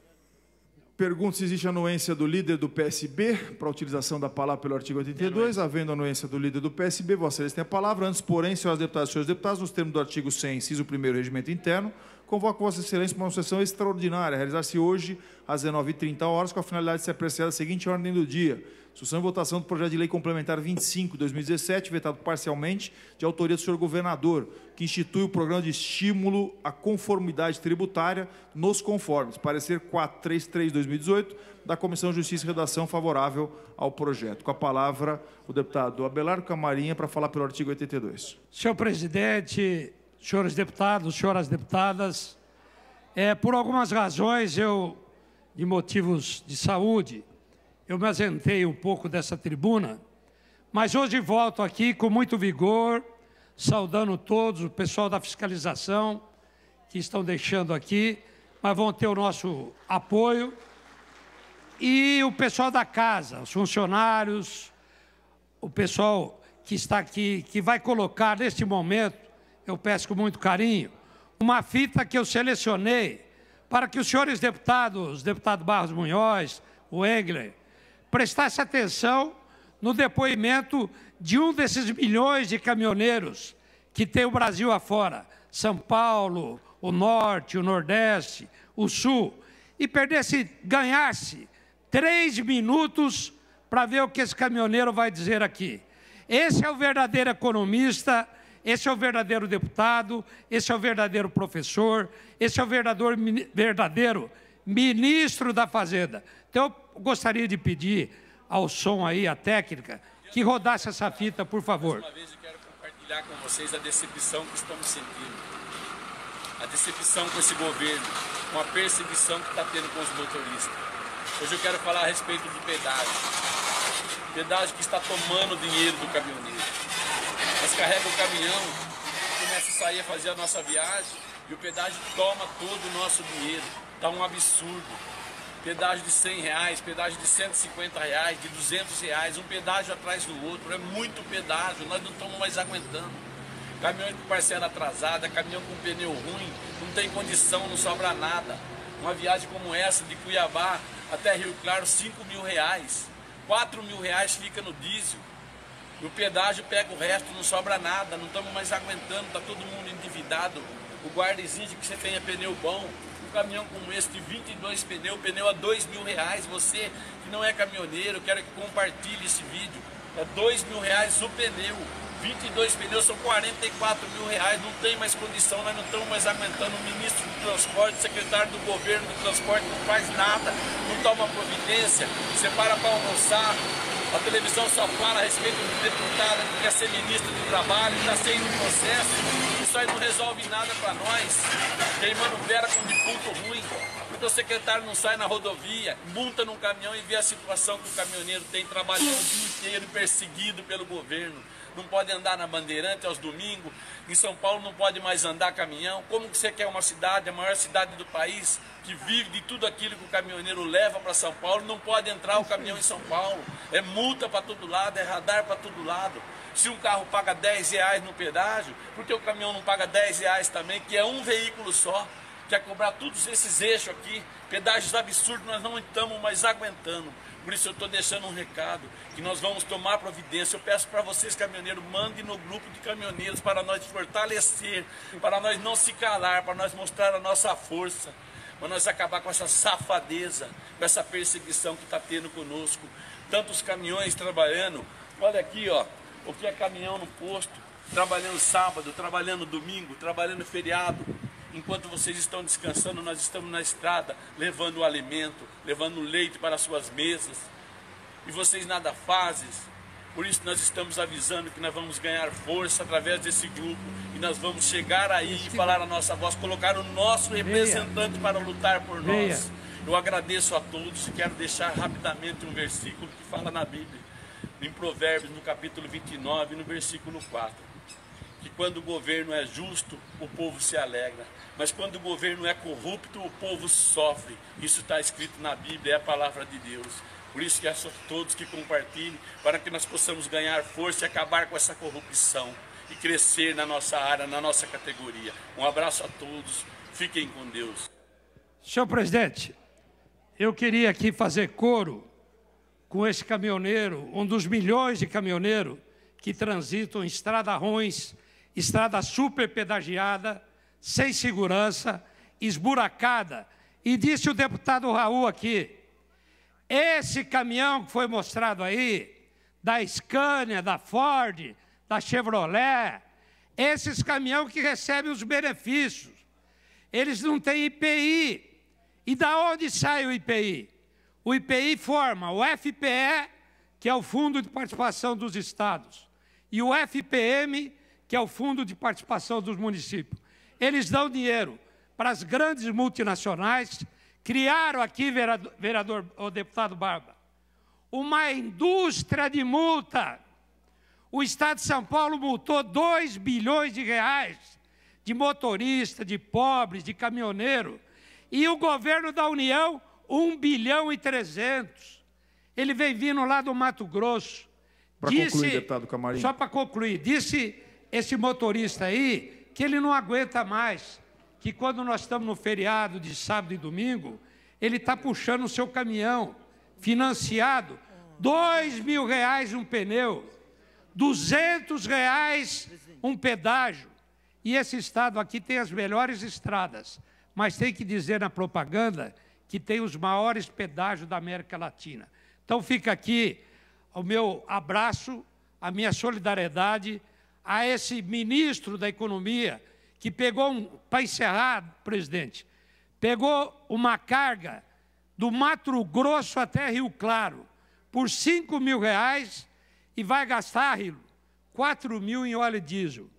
Pergunto se existe anuência do líder do PSB para a utilização da palavra pelo artigo 82. Havendo anuência do líder do PSB, Vossa Excelência tem a palavra. Antes, porém, senhoras deputadas e senhores deputados, nos termos do artigo 100, inciso 1º, regimento interno, convoco Vossa Excelência para uma sessão extraordinária, realizar-se hoje às 19h30, com a finalidade de ser apreciada a seguinte ordem do dia: discussão e votação do projeto de lei complementar 25/2017, vetado parcialmente, de autoria do senhor governador, que institui o programa de estímulo à conformidade tributária nos conformes. Parecer 433/2018, da Comissão de Justiça e Redação, favorável ao projeto. Com a palavra, o deputado Abelardo Camarinha, para falar pelo artigo 82. Senhor presidente, senhores deputados, senhoras deputadas, por algumas razões, de motivos de saúde, eu me ausentei um pouco dessa tribuna, mas hoje volto aqui com muito vigor, saudando todos, o pessoal da fiscalização, que estão deixando aqui, mas vão ter o nosso apoio, e o pessoal da casa, os funcionários, o pessoal que está aqui, que vai colocar neste momento, eu peço com muito carinho, uma fita que eu selecionei para que os senhores deputados, deputado Barros Munhoz, o Engler, prestasse atenção no depoimento de um desses milhões de caminhoneiros que tem o Brasil afora, São Paulo, o Norte, o Nordeste, o Sul, e ganhasse 3 minutos para ver o que esse caminhoneiro vai dizer aqui. Esse é o verdadeiro economista, esse é o verdadeiro deputado, esse é o verdadeiro professor, esse é o verdadeiro ministro da Fazenda. Então, eu gostaria de pedir ao som aí, a técnica, que rodasse essa fita, por favor. Mais uma vez eu quero compartilhar com vocês a decepção que estamos sentindo. A decepção com esse governo, com a perseguição que está tendo com os motoristas. Hoje eu quero falar a respeito do pedágio. Pedágio que está tomando o dinheiro do caminhoneiro. Nós carregamos o caminhão, começa a sair a fazer a nossa viagem e o pedágio toma todo o nosso dinheiro. Está um absurdo. Pedágio de R$100, pedágio de R$150, de R$200, um pedágio atrás do outro. É muito pedágio, nós não estamos mais aguentando. Caminhão com parcela atrasada, caminhão com pneu ruim, não tem condição, não sobra nada. Uma viagem como essa, de Cuiabá até Rio Claro, R$5.000, R$4.000 fica no diesel. E o pedágio pega o resto, não sobra nada, não estamos mais aguentando, está todo mundo endividado. O guarda exige que você tenha pneu bom. Um caminhão como esse de 22 pneus, o pneu a R$2.000. Você que não é caminhoneiro, quero que compartilhe esse vídeo. É R$2.000 o pneu. 22 pneus são R$44.000. Não tem mais condição, nós não estamos mais aguentando. O ministro do transporte, o secretário do governo do transporte não faz nada, não toma providência. Você para almoçar, a televisão só fala a respeito do deputado que quer ser ministro do trabalho, está sendo um processo. Isso aí não resolve nada para nós. Queimando vela com defunto ruim. Porque o secretário não sai na rodovia, multa num caminhão e vê a situação que o caminhoneiro tem trabalhando o dia inteiro, perseguido pelo governo. Não pode andar na Bandeirante aos domingos. Em São Paulo não pode mais andar caminhão. Como que você quer uma cidade, a maior cidade do país, que vive de tudo aquilo que o caminhoneiro leva para São Paulo, não pode entrar o caminhão em São Paulo. É multa para todo lado, é radar para todo lado. Se um carro paga R$10 no pedágio, por que o caminhão não paga R$10 também, que é um veículo só? Quer cobrar todos esses eixos aqui, pedágios absurdos, nós não estamos mais aguentando. Por isso eu estou deixando um recado, que nós vamos tomar providência. Eu peço para vocês, caminhoneiros, mandem no grupo de caminhoneiros para nós fortalecer, para nós não se calar, para nós mostrar a nossa força, para nós acabar com essa safadeza, com essa perseguição que está tendo conosco. Tantos caminhões trabalhando, olha aqui, ó, o que é caminhão no posto, trabalhando sábado, trabalhando domingo, trabalhando feriado. Enquanto vocês estão descansando, nós estamos na estrada, levando o alimento, levando o leite para as suas mesas. E vocês nada fazem. Por isso nós estamos avisando que nós vamos ganhar força através desse grupo. E nós vamos chegar aí e falar a nossa voz, colocar o nosso representante para lutar por nós. Eu agradeço a todos e quero deixar rapidamente um versículo que fala na Bíblia. Em Provérbios, no capítulo 29, no versículo 4. Que quando o governo é justo, o povo se alegra. Mas quando o governo é corrupto, o povo sofre. Isso está escrito na Bíblia, é a palavra de Deus. Por isso que é só todos que compartilhem, para que nós possamos ganhar força e acabar com essa corrupção. E crescer na nossa área, na nossa categoria. Um abraço a todos, fiquem com Deus. Senhor presidente, eu queria aqui fazer coro com esse caminhoneiro, um dos milhões de caminhoneiros que transitam em estradas ruins, estrada super pedagiada, sem segurança, esburacada. E disse o deputado Raul aqui, esse caminhão que foi mostrado aí, da Scania, da Ford, da Chevrolet, esses caminhões que recebem os benefícios, eles não têm IPI. E da onde sai o IPI? O IPI forma o FPE, que é o Fundo de Participação dos Estados, e o FPM, que é o Fundo de Participação dos Municípios. Eles dão dinheiro para as grandes multinacionais, criaram aqui, o deputado Barba, uma indústria de multa. O Estado de São Paulo multou 2 bilhões de reais de motorista, de pobres, de caminhoneiro, e o governo da União, 1 bilhão e 300. Ele vem vindo lá do Mato Grosso. Para concluir, deputado Camarim. Só para concluir, disse esse motorista aí que ele não aguenta mais, que quando nós estamos no feriado de sábado e domingo, ele está puxando o seu caminhão, financiado, R$2.000 um pneu, R$200 um pedágio. E esse estado aqui tem as melhores estradas, mas tem que dizer na propaganda que tem os maiores pedágios da América Latina. Então fica aqui o meu abraço, a minha solidariedade a esse ministro da Economia que pegou, para encerrar, presidente, pegou uma carga do Mato Grosso até Rio Claro por R$5.000 e vai gastar, Rilo, R$4.000 em óleo diesel.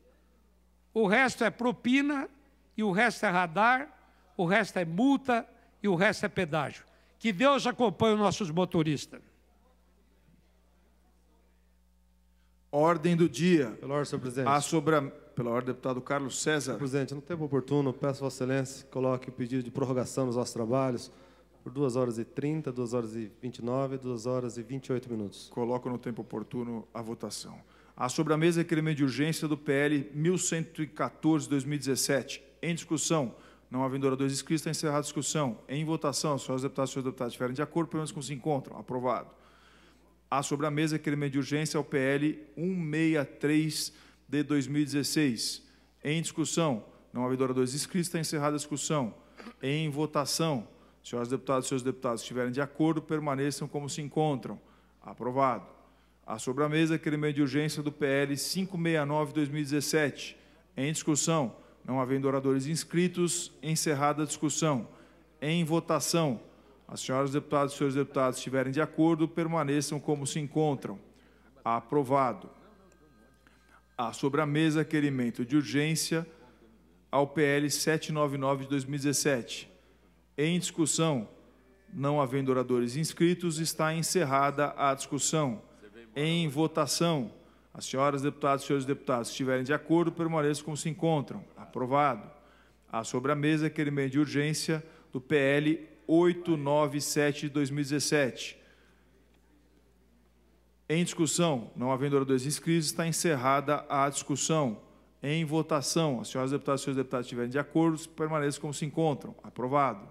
O resto é propina, e o resto é radar, o resto é multa e o resto é pedágio. Que Deus acompanhe os nossos motoristas. Ordem do dia. Pela ordem, senhor presidente. Pela ordem, deputado Carlos César. Senhor presidente, no tempo oportuno, peço a Vossa Excelência que coloque o pedido de prorrogação nos nossos trabalhos por 2h30, 2h29, 2h28. Coloco no tempo oportuno a votação. Há sobre a mesa requerimento de urgência do PL 1114/2017. Em discussão. Não havendo oradores inscritos, está encerrada a discussão. Em votação, se os deputados e os deputados estiverem de acordo, pelo menos como se encontram. Aprovado. Há sobre a mesa requerimento de urgência ao PL 163 de 2016. Em discussão. Não havendo oradores inscritos, está encerrada a discussão. Em votação. Senhores deputados e seus deputados estiverem de acordo, permaneçam como se encontram. Aprovado. Há sobre a mesa requerimento de urgência do PL 569/2017. Em discussão. Não havendo oradores inscritos, encerrada a discussão. Em votação. As senhoras deputadas e senhores deputados estiverem de acordo, permaneçam como se encontram. Aprovado. Há sobre a mesa requerimento de urgência ao PL 799 de 2017. Em discussão, não havendo oradores inscritos, está encerrada a discussão. Em votação, as senhoras deputadas e senhores deputados estiverem de acordo, permaneçam como se encontram. Aprovado. Há sobre a mesa requerimento de urgência do PL 897 de 2017. Em discussão, não havendo oradores inscritos, está encerrada a discussão. Em votação, as senhoras deputadas e senhores deputados estiverem de acordo, permaneçam como se encontram. Aprovado.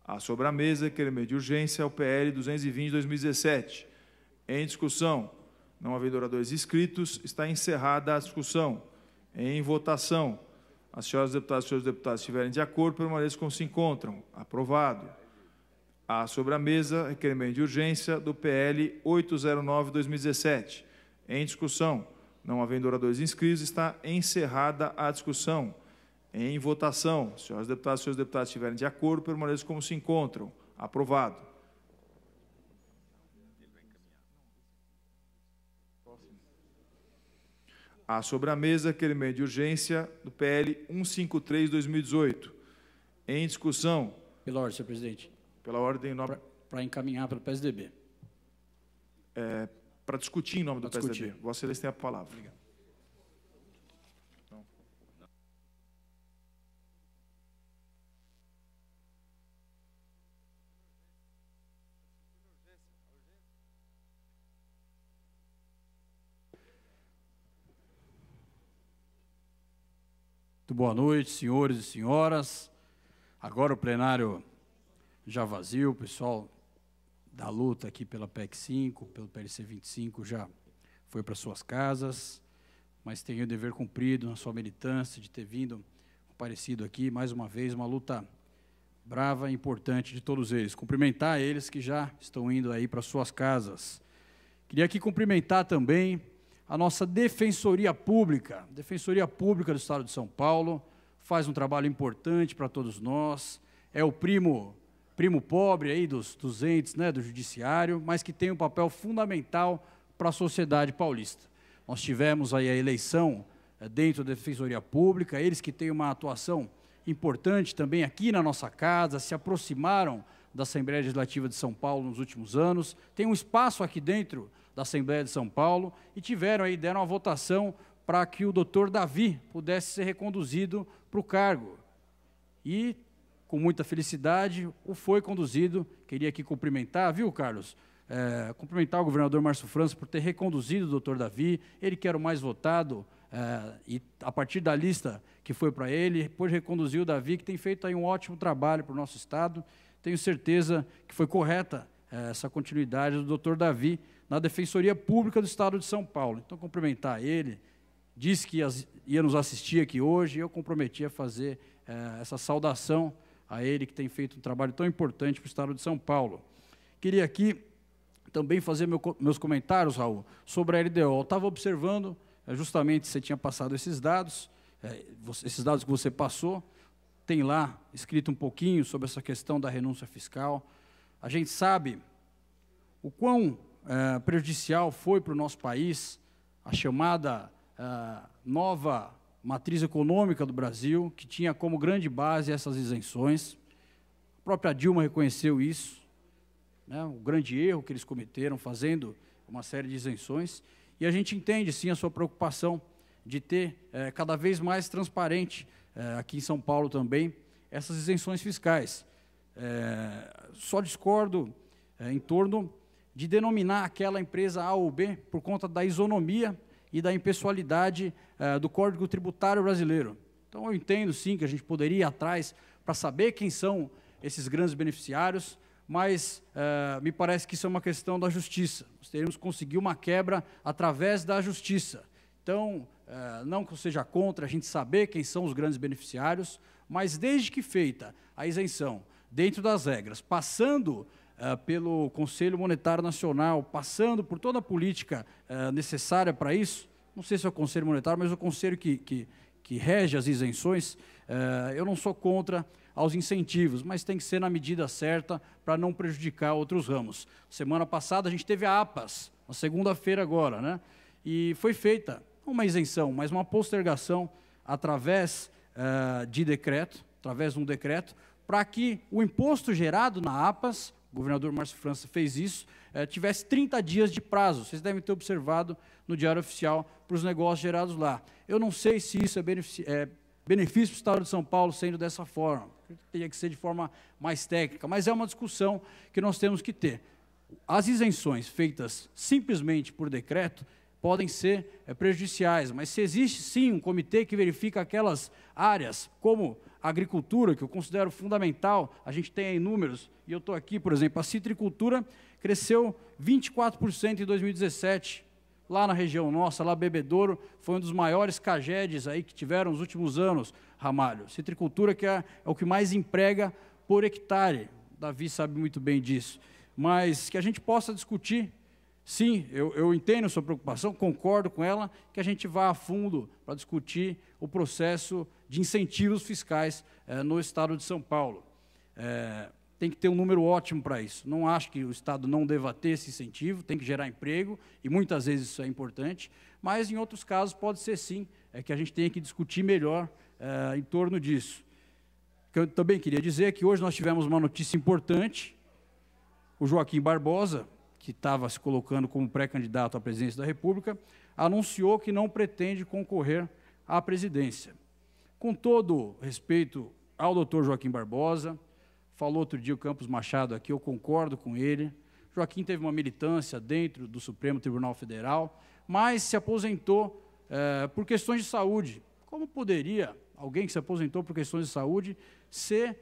Há sobre a mesa requerimento de urgência ao PL 220 de 2017. Em discussão, não havendo oradores inscritos, está encerrada a discussão. Em votação, as senhoras deputadas e senhores deputados estiverem de acordo, permaneçam como se encontram. Aprovado. Há sobre a mesa requerimento de urgência do PL 809 de 2017. Em discussão, não havendo oradores inscritos, está encerrada a discussão. Em votação, as senhoras deputadas e senhores deputados estiverem de acordo, permaneçam como se encontram. Aprovado. Há sobre a mesa requerimento de urgência do PL 153 de 2018. Em discussão. Pela ordem, senhor presidente. Pela ordem. Para encaminhar pelo PSDB. Para discutir em nome do PSDB. Vossa Excelência tem a palavra. Obrigado. Muito boa noite, senhores e senhoras. Agora o plenário já vazio, o pessoal da luta aqui pela PEC 5, pelo PLC 25 já foi para suas casas, mas tem o dever cumprido na sua militância de ter vindo aparecido aqui, mais uma vez, uma luta brava e importante de todos eles. Cumprimentar eles que já estão indo aí para suas casas. Queria aqui cumprimentar também a nossa Defensoria Pública. Defensoria Pública do Estado de São Paulo faz um trabalho importante para todos nós. É o primo pobre aí dos entes, né, do judiciário, mas que tem um papel fundamental para a sociedade paulista. Nós tivemos aí a eleição dentro da Defensoria Pública, eles que têm uma atuação importante também aqui na nossa casa, se aproximaram da Assembleia Legislativa de São Paulo nos últimos anos, tem um espaço aqui dentro da Assembleia de São Paulo e deram uma votação para que o doutor Davi pudesse ser reconduzido para o cargo. E, com muita felicidade, o foi conduzido. Queria aqui cumprimentar, viu, Carlos? Cumprimentar o governador Márcio França por ter reconduzido o doutor Davi, ele que era o mais votado, e a partir da lista que foi para ele, depois reconduziu o Davi, que tem feito aí um ótimo trabalho para o nosso Estado. Tenho certeza que foi correta essa continuidade do doutor Davi na Defensoria Pública do Estado de São Paulo. Então, cumprimentar ele, disse que ia nos assistir aqui hoje, e eu comprometi a fazer essa saudação a ele, que tem feito um trabalho tão importante para o Estado de São Paulo. Queria aqui também fazer meus comentários, Raul, sobre a LDO. Eu estava observando, justamente, você tinha passado esses dados que você passou, tem lá escrito um pouquinho sobre essa questão da renúncia fiscal. A gente sabe o quão prejudicial foi para o nosso país a chamada nova matriz econômica do Brasil, que tinha como grande base essas isenções. A própria Dilma reconheceu isso, né, o grande erro que eles cometeram, fazendo uma série de isenções, e a gente entende, sim, a sua preocupação de ter cada vez mais transparente, aqui em São Paulo também, essas isenções fiscais. Só discordo em torno de denominar aquela empresa A ou B por conta da isonomia e da impessoalidade do Código Tributário brasileiro. Então, eu entendo, sim, que a gente poderia ir atrás para saber quem são esses grandes beneficiários, mas me parece que isso é uma questão da justiça. Nós teremos que conseguir uma quebra através da justiça. Então, não que eu seja contra a gente saber quem são os grandes beneficiários, mas desde que feita a isenção dentro das regras, passando pelo Conselho Monetário Nacional, passando por toda a política necessária para isso, não sei se é o Conselho Monetário, mas o Conselho que rege as isenções, eu não sou contra aos incentivos, mas tem que ser na medida certa para não prejudicar outros ramos. Semana passada a gente teve a APAS, na segunda-feira agora, né? E foi feita uma isenção, mas uma postergação através de um decreto, para que o imposto gerado na APAS, o governador Márcio França fez isso, tivesse 30 dias de prazo. Vocês devem ter observado no Diário Oficial para os negócios gerados lá. Eu não sei se isso é benefício para o Estado de São Paulo sendo dessa forma. Teria que ser de forma mais técnica, mas é uma discussão que nós temos que ter. As isenções feitas simplesmente por decreto podem ser prejudiciais, mas se existe sim um comitê que verifica aquelas áreas, como a agricultura, que eu considero fundamental, a gente tem aí números, e eu estou aqui, por exemplo, a citricultura cresceu 24% em 2017, lá na região nossa, lá Bebedouro, foi um dos maiores cagedes aí que tiveram nos últimos anos, Ramalho. Citricultura que é o que mais emprega por hectare, Davi sabe muito bem disso, mas que a gente possa discutir. Sim, eu entendo a sua preocupação, concordo com ela, que a gente vá a fundo para discutir o processo de incentivos fiscais no Estado de São Paulo. Tem que ter um número ótimo para isso. Não acho que o Estado não deva ter esse incentivo, tem que gerar emprego, e muitas vezes isso é importante, mas em outros casos pode ser sim, que a gente tenha que discutir melhor em torno disso. O que eu também queria dizer é que hoje nós tivemos uma notícia importante, o Joaquim Barbosa, que estava se colocando como pré-candidato à presidência da República, anunciou que não pretende concorrer à presidência. Com todo respeito ao doutor Joaquim Barbosa, falou outro dia o Campos Machado aqui, eu concordo com ele, Joaquim teve uma militância dentro do Supremo Tribunal Federal, mas se aposentou por questões de saúde. Como poderia alguém que se aposentou por questões de saúde ser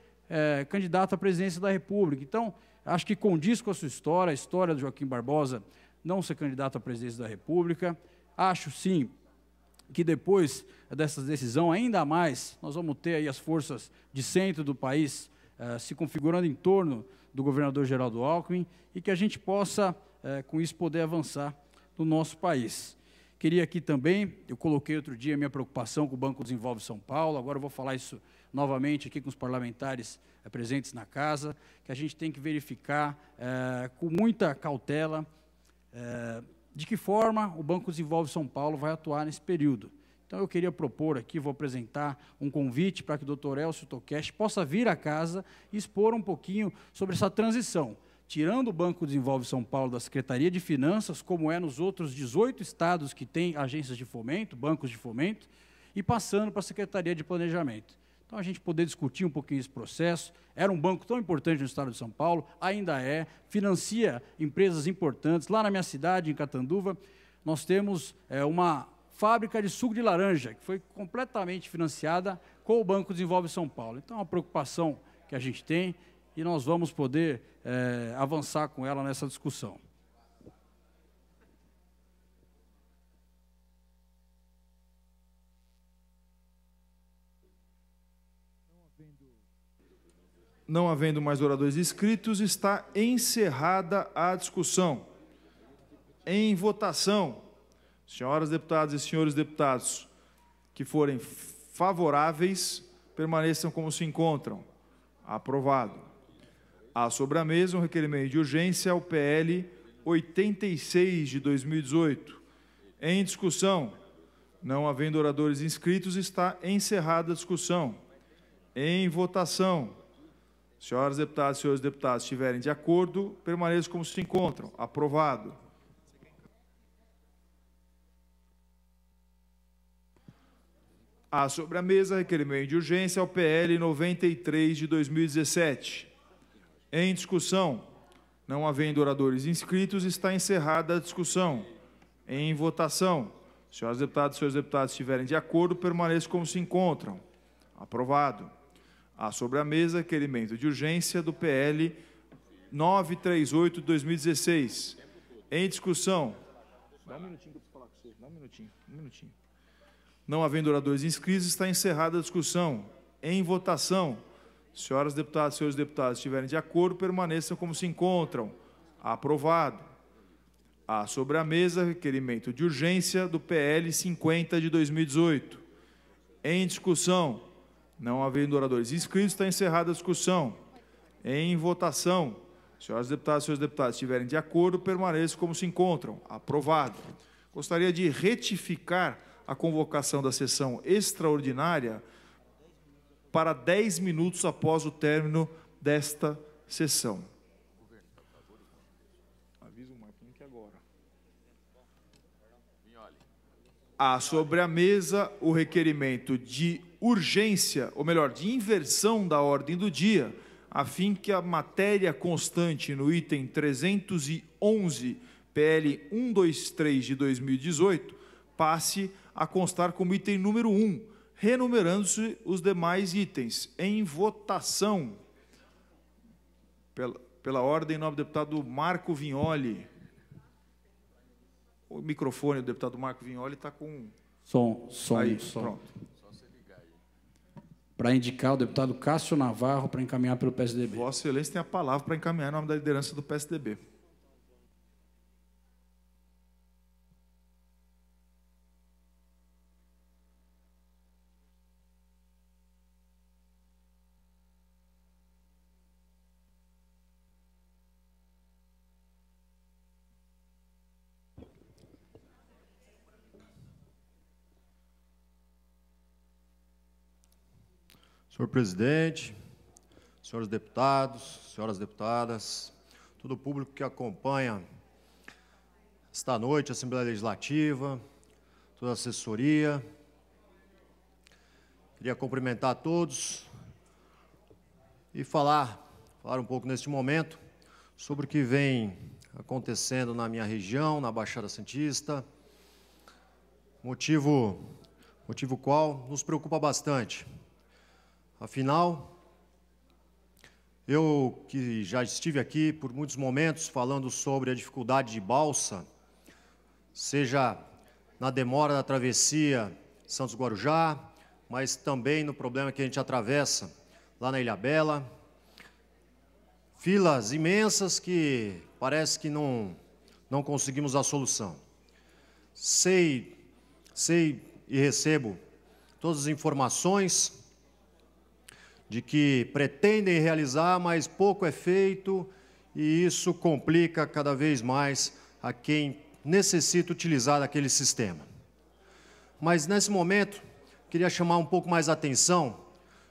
candidato à presidência da República? Então, acho que condiz com a sua história, a história do Joaquim Barbosa, não ser candidato à presidência da República. Acho, sim, que depois dessa decisão, ainda mais, nós vamos ter aí as forças de centro do país se configurando em torno do governador Geraldo Alckmin e que a gente possa, com isso, poder avançar no nosso país. Queria aqui também, eu coloquei outro dia a minha preocupação com o Banco Desenvolve São Paulo, agora eu vou falar isso novamente aqui com os parlamentares presentes na casa, que a gente tem que verificar com muita cautela de que forma o Banco Desenvolve São Paulo vai atuar nesse período. Então, eu queria propor aqui, vou apresentar um convite para que o Dr. Elcio Tokeshi possa vir à casa e expor um pouquinho sobre essa transição, tirando o Banco Desenvolve São Paulo da Secretaria de Finanças, como é nos outros 18 estados que têm agências de fomento, bancos de fomento, e passando para a Secretaria de Planejamento. Então, a gente poder discutir um pouquinho esse processo. Era um banco tão importante no estado de São Paulo, ainda é, financia empresas importantes. Lá na minha cidade, em Catanduva, nós temos uma fábrica de suco de laranja, que foi completamente financiada com o Banco Desenvolve São Paulo. Então, é uma preocupação que a gente tem e nós vamos poder avançar com ela nessa discussão. Não havendo mais oradores inscritos, está encerrada a discussão. Em votação, senhoras deputadas e senhores deputados que forem favoráveis, permaneçam como se encontram. Aprovado. Há sobre a mesa um requerimento de urgência ao PL 86 de 2018. Em discussão, não havendo oradores inscritos, está encerrada a discussão. Em votação, senhoras deputadas e senhores deputados estiverem de acordo, permaneçam como se encontram. Aprovado. Há sobre a mesa requerimento de urgência ao PL 93 de 2017. Em discussão, não havendo oradores inscritos, está encerrada a discussão. Em votação, senhoras deputadas e senhores deputados estiverem de acordo, permaneçam como se encontram. Aprovado. Há sobre a mesa requerimento de urgência do PL 938 de 2016. Em discussão. Dá um minutinho que eu preciso falar com você. Dá um minutinho. Não havendo oradores inscritos, está encerrada a discussão. Em votação, senhoras deputadas e senhores deputados estiverem de acordo, permaneçam como se encontram. Aprovado. Há sobre a mesa requerimento de urgência do PL 50 de 2018. Em discussão, não havendo oradores inscritos, está encerrada a discussão. Em votação, senhoras deputadas e senhores deputados estiverem de acordo, permaneçam como se encontram. Aprovado. Gostaria de retificar a convocação da sessão extraordinária para 10 minutos após o término desta sessão. Avisa o Marquinhos que agora. Há sobre a mesa o requerimento de urgência, ou melhor, de inversão da ordem do dia, a fim que a matéria constante no item 311, PL 123 de 2018, passe a constar como item número 1, renumerando-se os demais itens. Em votação, pela ordem, em nome do deputado Marco Vignoli. O microfone do deputado Marco Vignoli está com... Som. Pronto. Para indicar o deputado Cássio Navarro para encaminhar pelo PSDB. Vossa Excelência tem a palavra para encaminhar em nome da liderança do PSDB. Senhor presidente, senhores deputados, senhoras deputadas, todo o público que acompanha esta noite a Assembleia Legislativa, toda a assessoria, queria cumprimentar a todos e falar um pouco neste momento sobre o que vem acontecendo na minha região, na Baixada Santista, motivo qual nos preocupa bastante. Afinal, eu que já estive aqui por muitos momentos falando sobre a dificuldade de balsa, seja na demora da travessia Santos Guarujá, mas também no problema que a gente atravessa lá na Ilhabela. Filas imensas que parece que não conseguimos a solução. Sei e recebo todas as informações de que pretendem realizar, mas pouco é feito, e isso complica cada vez mais a quem necessita utilizar daquele sistema. Mas, nesse momento, queria chamar um pouco mais a atenção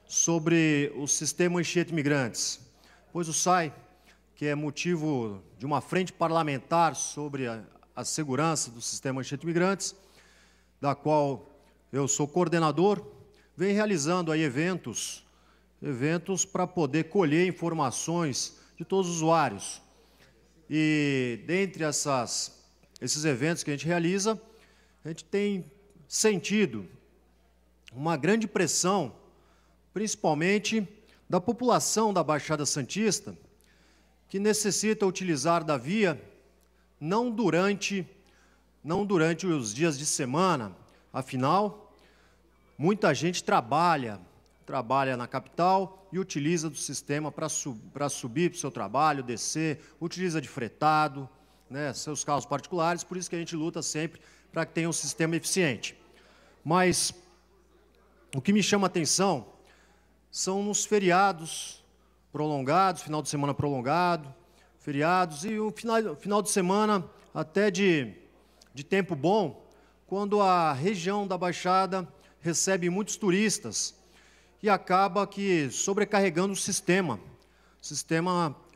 sobre o sistema Anchieta Imigrantes, pois o SAI, que é motivo de uma frente parlamentar sobre a segurança do sistema Anchieta Imigrantes, da qual eu sou coordenador, vem realizando aí eventos para poder colher informações de todos os usuários. E, dentre esses eventos que a gente realiza, a gente tem sentido uma grande pressão, principalmente da população da Baixada Santista, que necessita utilizar da via não durante os dias de semana. Afinal, muita gente trabalha na capital e utiliza do sistema para subir para o seu trabalho, descer, utiliza de fretado, né, seus carros particulares, por isso que a gente luta sempre para que tenha um sistema eficiente. Mas o que me chama a atenção são nos feriados prolongados, final de semana prolongado, feriados, e o final de semana até de tempo bom, quando a região da Baixada recebe muitos turistas e acaba que sobrecarregando o sistema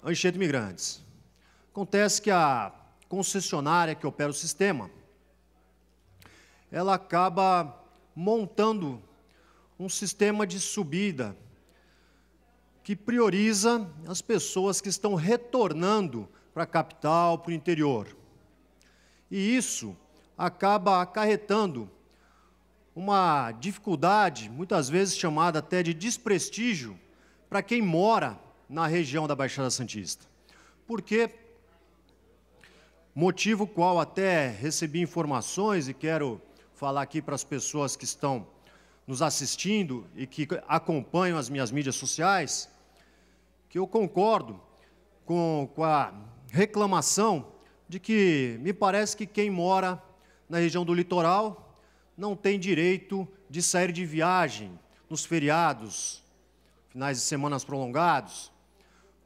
Anchieta Imigrantes. Acontece que a concessionária que opera o sistema, ela acaba montando um sistema de subida que prioriza as pessoas que estão retornando para a capital, para o interior. E isso acaba acarretando uma dificuldade, muitas vezes chamada até de desprestígio, para quem mora na região da Baixada Santista. Porque, motivo qual até recebi informações e quero falar aqui para as pessoas que estão nos assistindo e que acompanham as minhas mídias sociais, que eu concordo com a reclamação de que me parece que quem mora na região do litoral não tem direito de sair de viagem nos feriados, finais de semanas prolongados,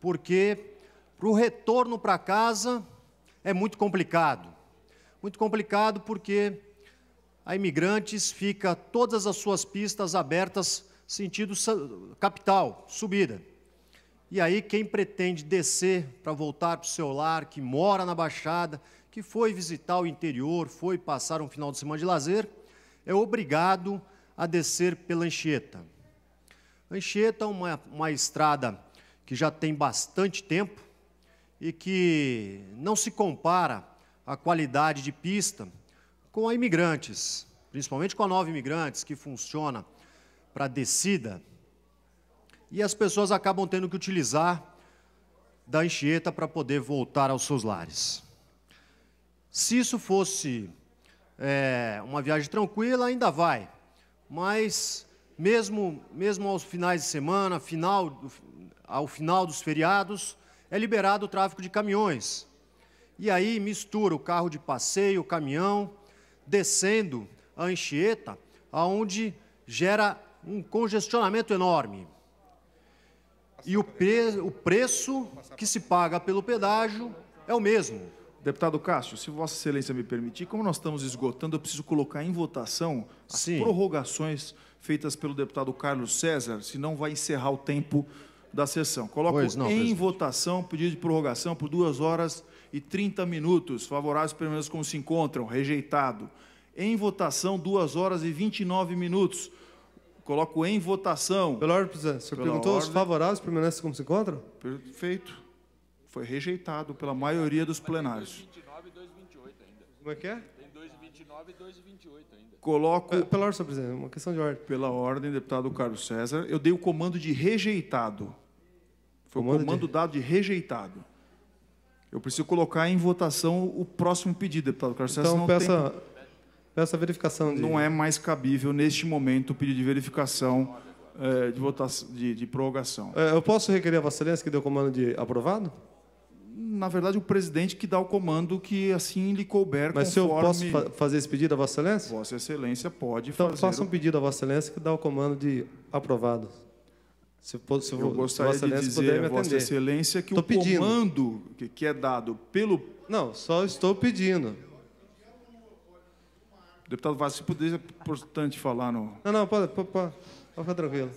porque para o retorno para casa é muito complicado. Muito complicado porque a Imigrantes fica todas as suas pistas abertas sentido capital, subida. E aí quem pretende descer para voltar para o seu lar, que mora na Baixada, que foi visitar o interior, foi passar um final de semana de lazer, é obrigado a descer pela Anchieta. Anchieta é uma estrada que já tem bastante tempo e que não se compara a qualidade de pista com a Imigrantes, principalmente com a Nova Imigrantes, que funciona para descida, e as pessoas acabam tendo que utilizar da Anchieta para poder voltar aos seus lares. Se isso fosse uma viagem tranquila, ainda vai, mas mesmo aos finais de semana, ao final dos feriados, é liberado o tráfego de caminhões. E aí mistura o carro de passeio, o caminhão, descendo a Anchieta, onde gera um congestionamento enorme. E o preço que se paga pelo pedágio é o mesmo. Deputado Cássio, se Vossa Excelência me permitir, como nós estamos esgotando, eu preciso colocar em votação as prorrogações feitas pelo deputado Carlos César, senão vai encerrar o tempo da sessão. Coloco em votação pedido de prorrogação por 2 horas e 30 minutos. Favoráveis permanecem como se encontram. Rejeitado. Em votação, 2 horas e 29 minutos. Coloco em votação. Pela ordem, presidente. O senhor perguntou os favoráveis permanecem como se encontram? Perfeito. Foi rejeitado pela maioria dos plenários. 229 e 228 ainda. Como é que é? Tem 229 e 228 ainda. Coloco... Pela ordem, senhor presidente, uma questão de ordem. Pela ordem, deputado Carlos César. Eu dei o comando de rejeitado. Foi o comando dado de rejeitado. Eu preciso colocar em votação o próximo pedido, deputado Carlos César. Então, Peço a verificação. Não é mais cabível, neste momento, o pedido de verificação de votação, de prorrogação. Eu posso requerer a Vossa Excelência que dê o comando de aprovado? Na verdade, o presidente que dá o comando que assim lhe couber, mas conforme... se eu posso fazer esse pedido a Vossa Excelência? Vossa Excelência pode então, fazer... Então, faça um pedido a Vossa Excelência que dá o comando de aprovado. Eu gostaria de dizer a Vossa Excelência que o comando que é dado pelo... Não, só estou pedindo. Deputado Vaz, se puder, é importante falar no... Não, pode ficar tranquilo.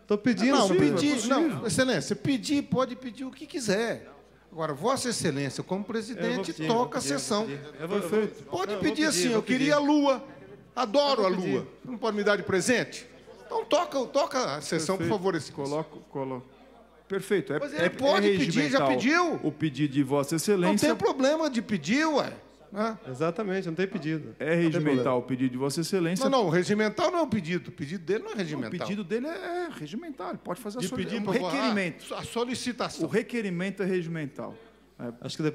Estou pedindo. Não, pedir, não, Excelência, pedir, pode pedir o que quiser. Agora, Vossa Excelência, como presidente, toca a sessão. Pode pedir assim, eu queria a Lua, adoro a Lua. Não pode me dar de presente? Então toca a sessão, por favor. Coloco. Perfeito. Pode pedir, já pediu? O pedido de Vossa Excelência... Não tem problema de pedir, ué. Exatamente, não tem pedido. É regimental o pedido de Vossa Excelência. Não, regimental não é o pedido. O pedido dele não é regimental. O pedido dele é regimental. Ele pode fazer um requerimento. A solicitação. O requerimento é regimental. Acho que o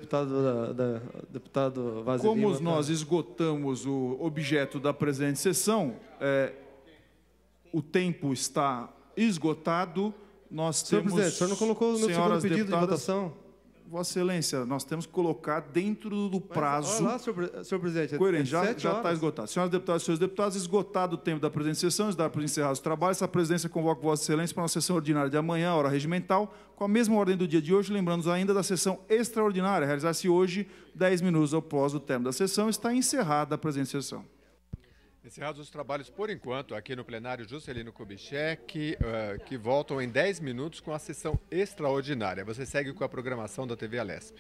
deputado Vaz Como nós esgotamos o objeto da presente sessão, o tempo está esgotado. Nós temos... Presidente, o senhor não colocou no segundo pedido de votação? Vossa Excelência, nós temos que colocar dentro do prazo... Olha lá, senhor presidente, coerente, já está esgotado. Senhoras deputadas e senhores deputados, esgotado o tempo da presente sessão, dá para encerrar os trabalhos. A presidência convoca Vossa Excelência para uma sessão ordinária de amanhã, hora regimental, com a mesma ordem do dia de hoje, lembrando ainda da sessão extraordinária, realizar-se hoje, 10 minutos após o término da sessão. Está encerrada a presente sessão. Encerrados os trabalhos, por enquanto, aqui no plenário Juscelino Kubitschek, que voltam em 10 minutos com a sessão extraordinária. Você segue com a programação da TV Alesp.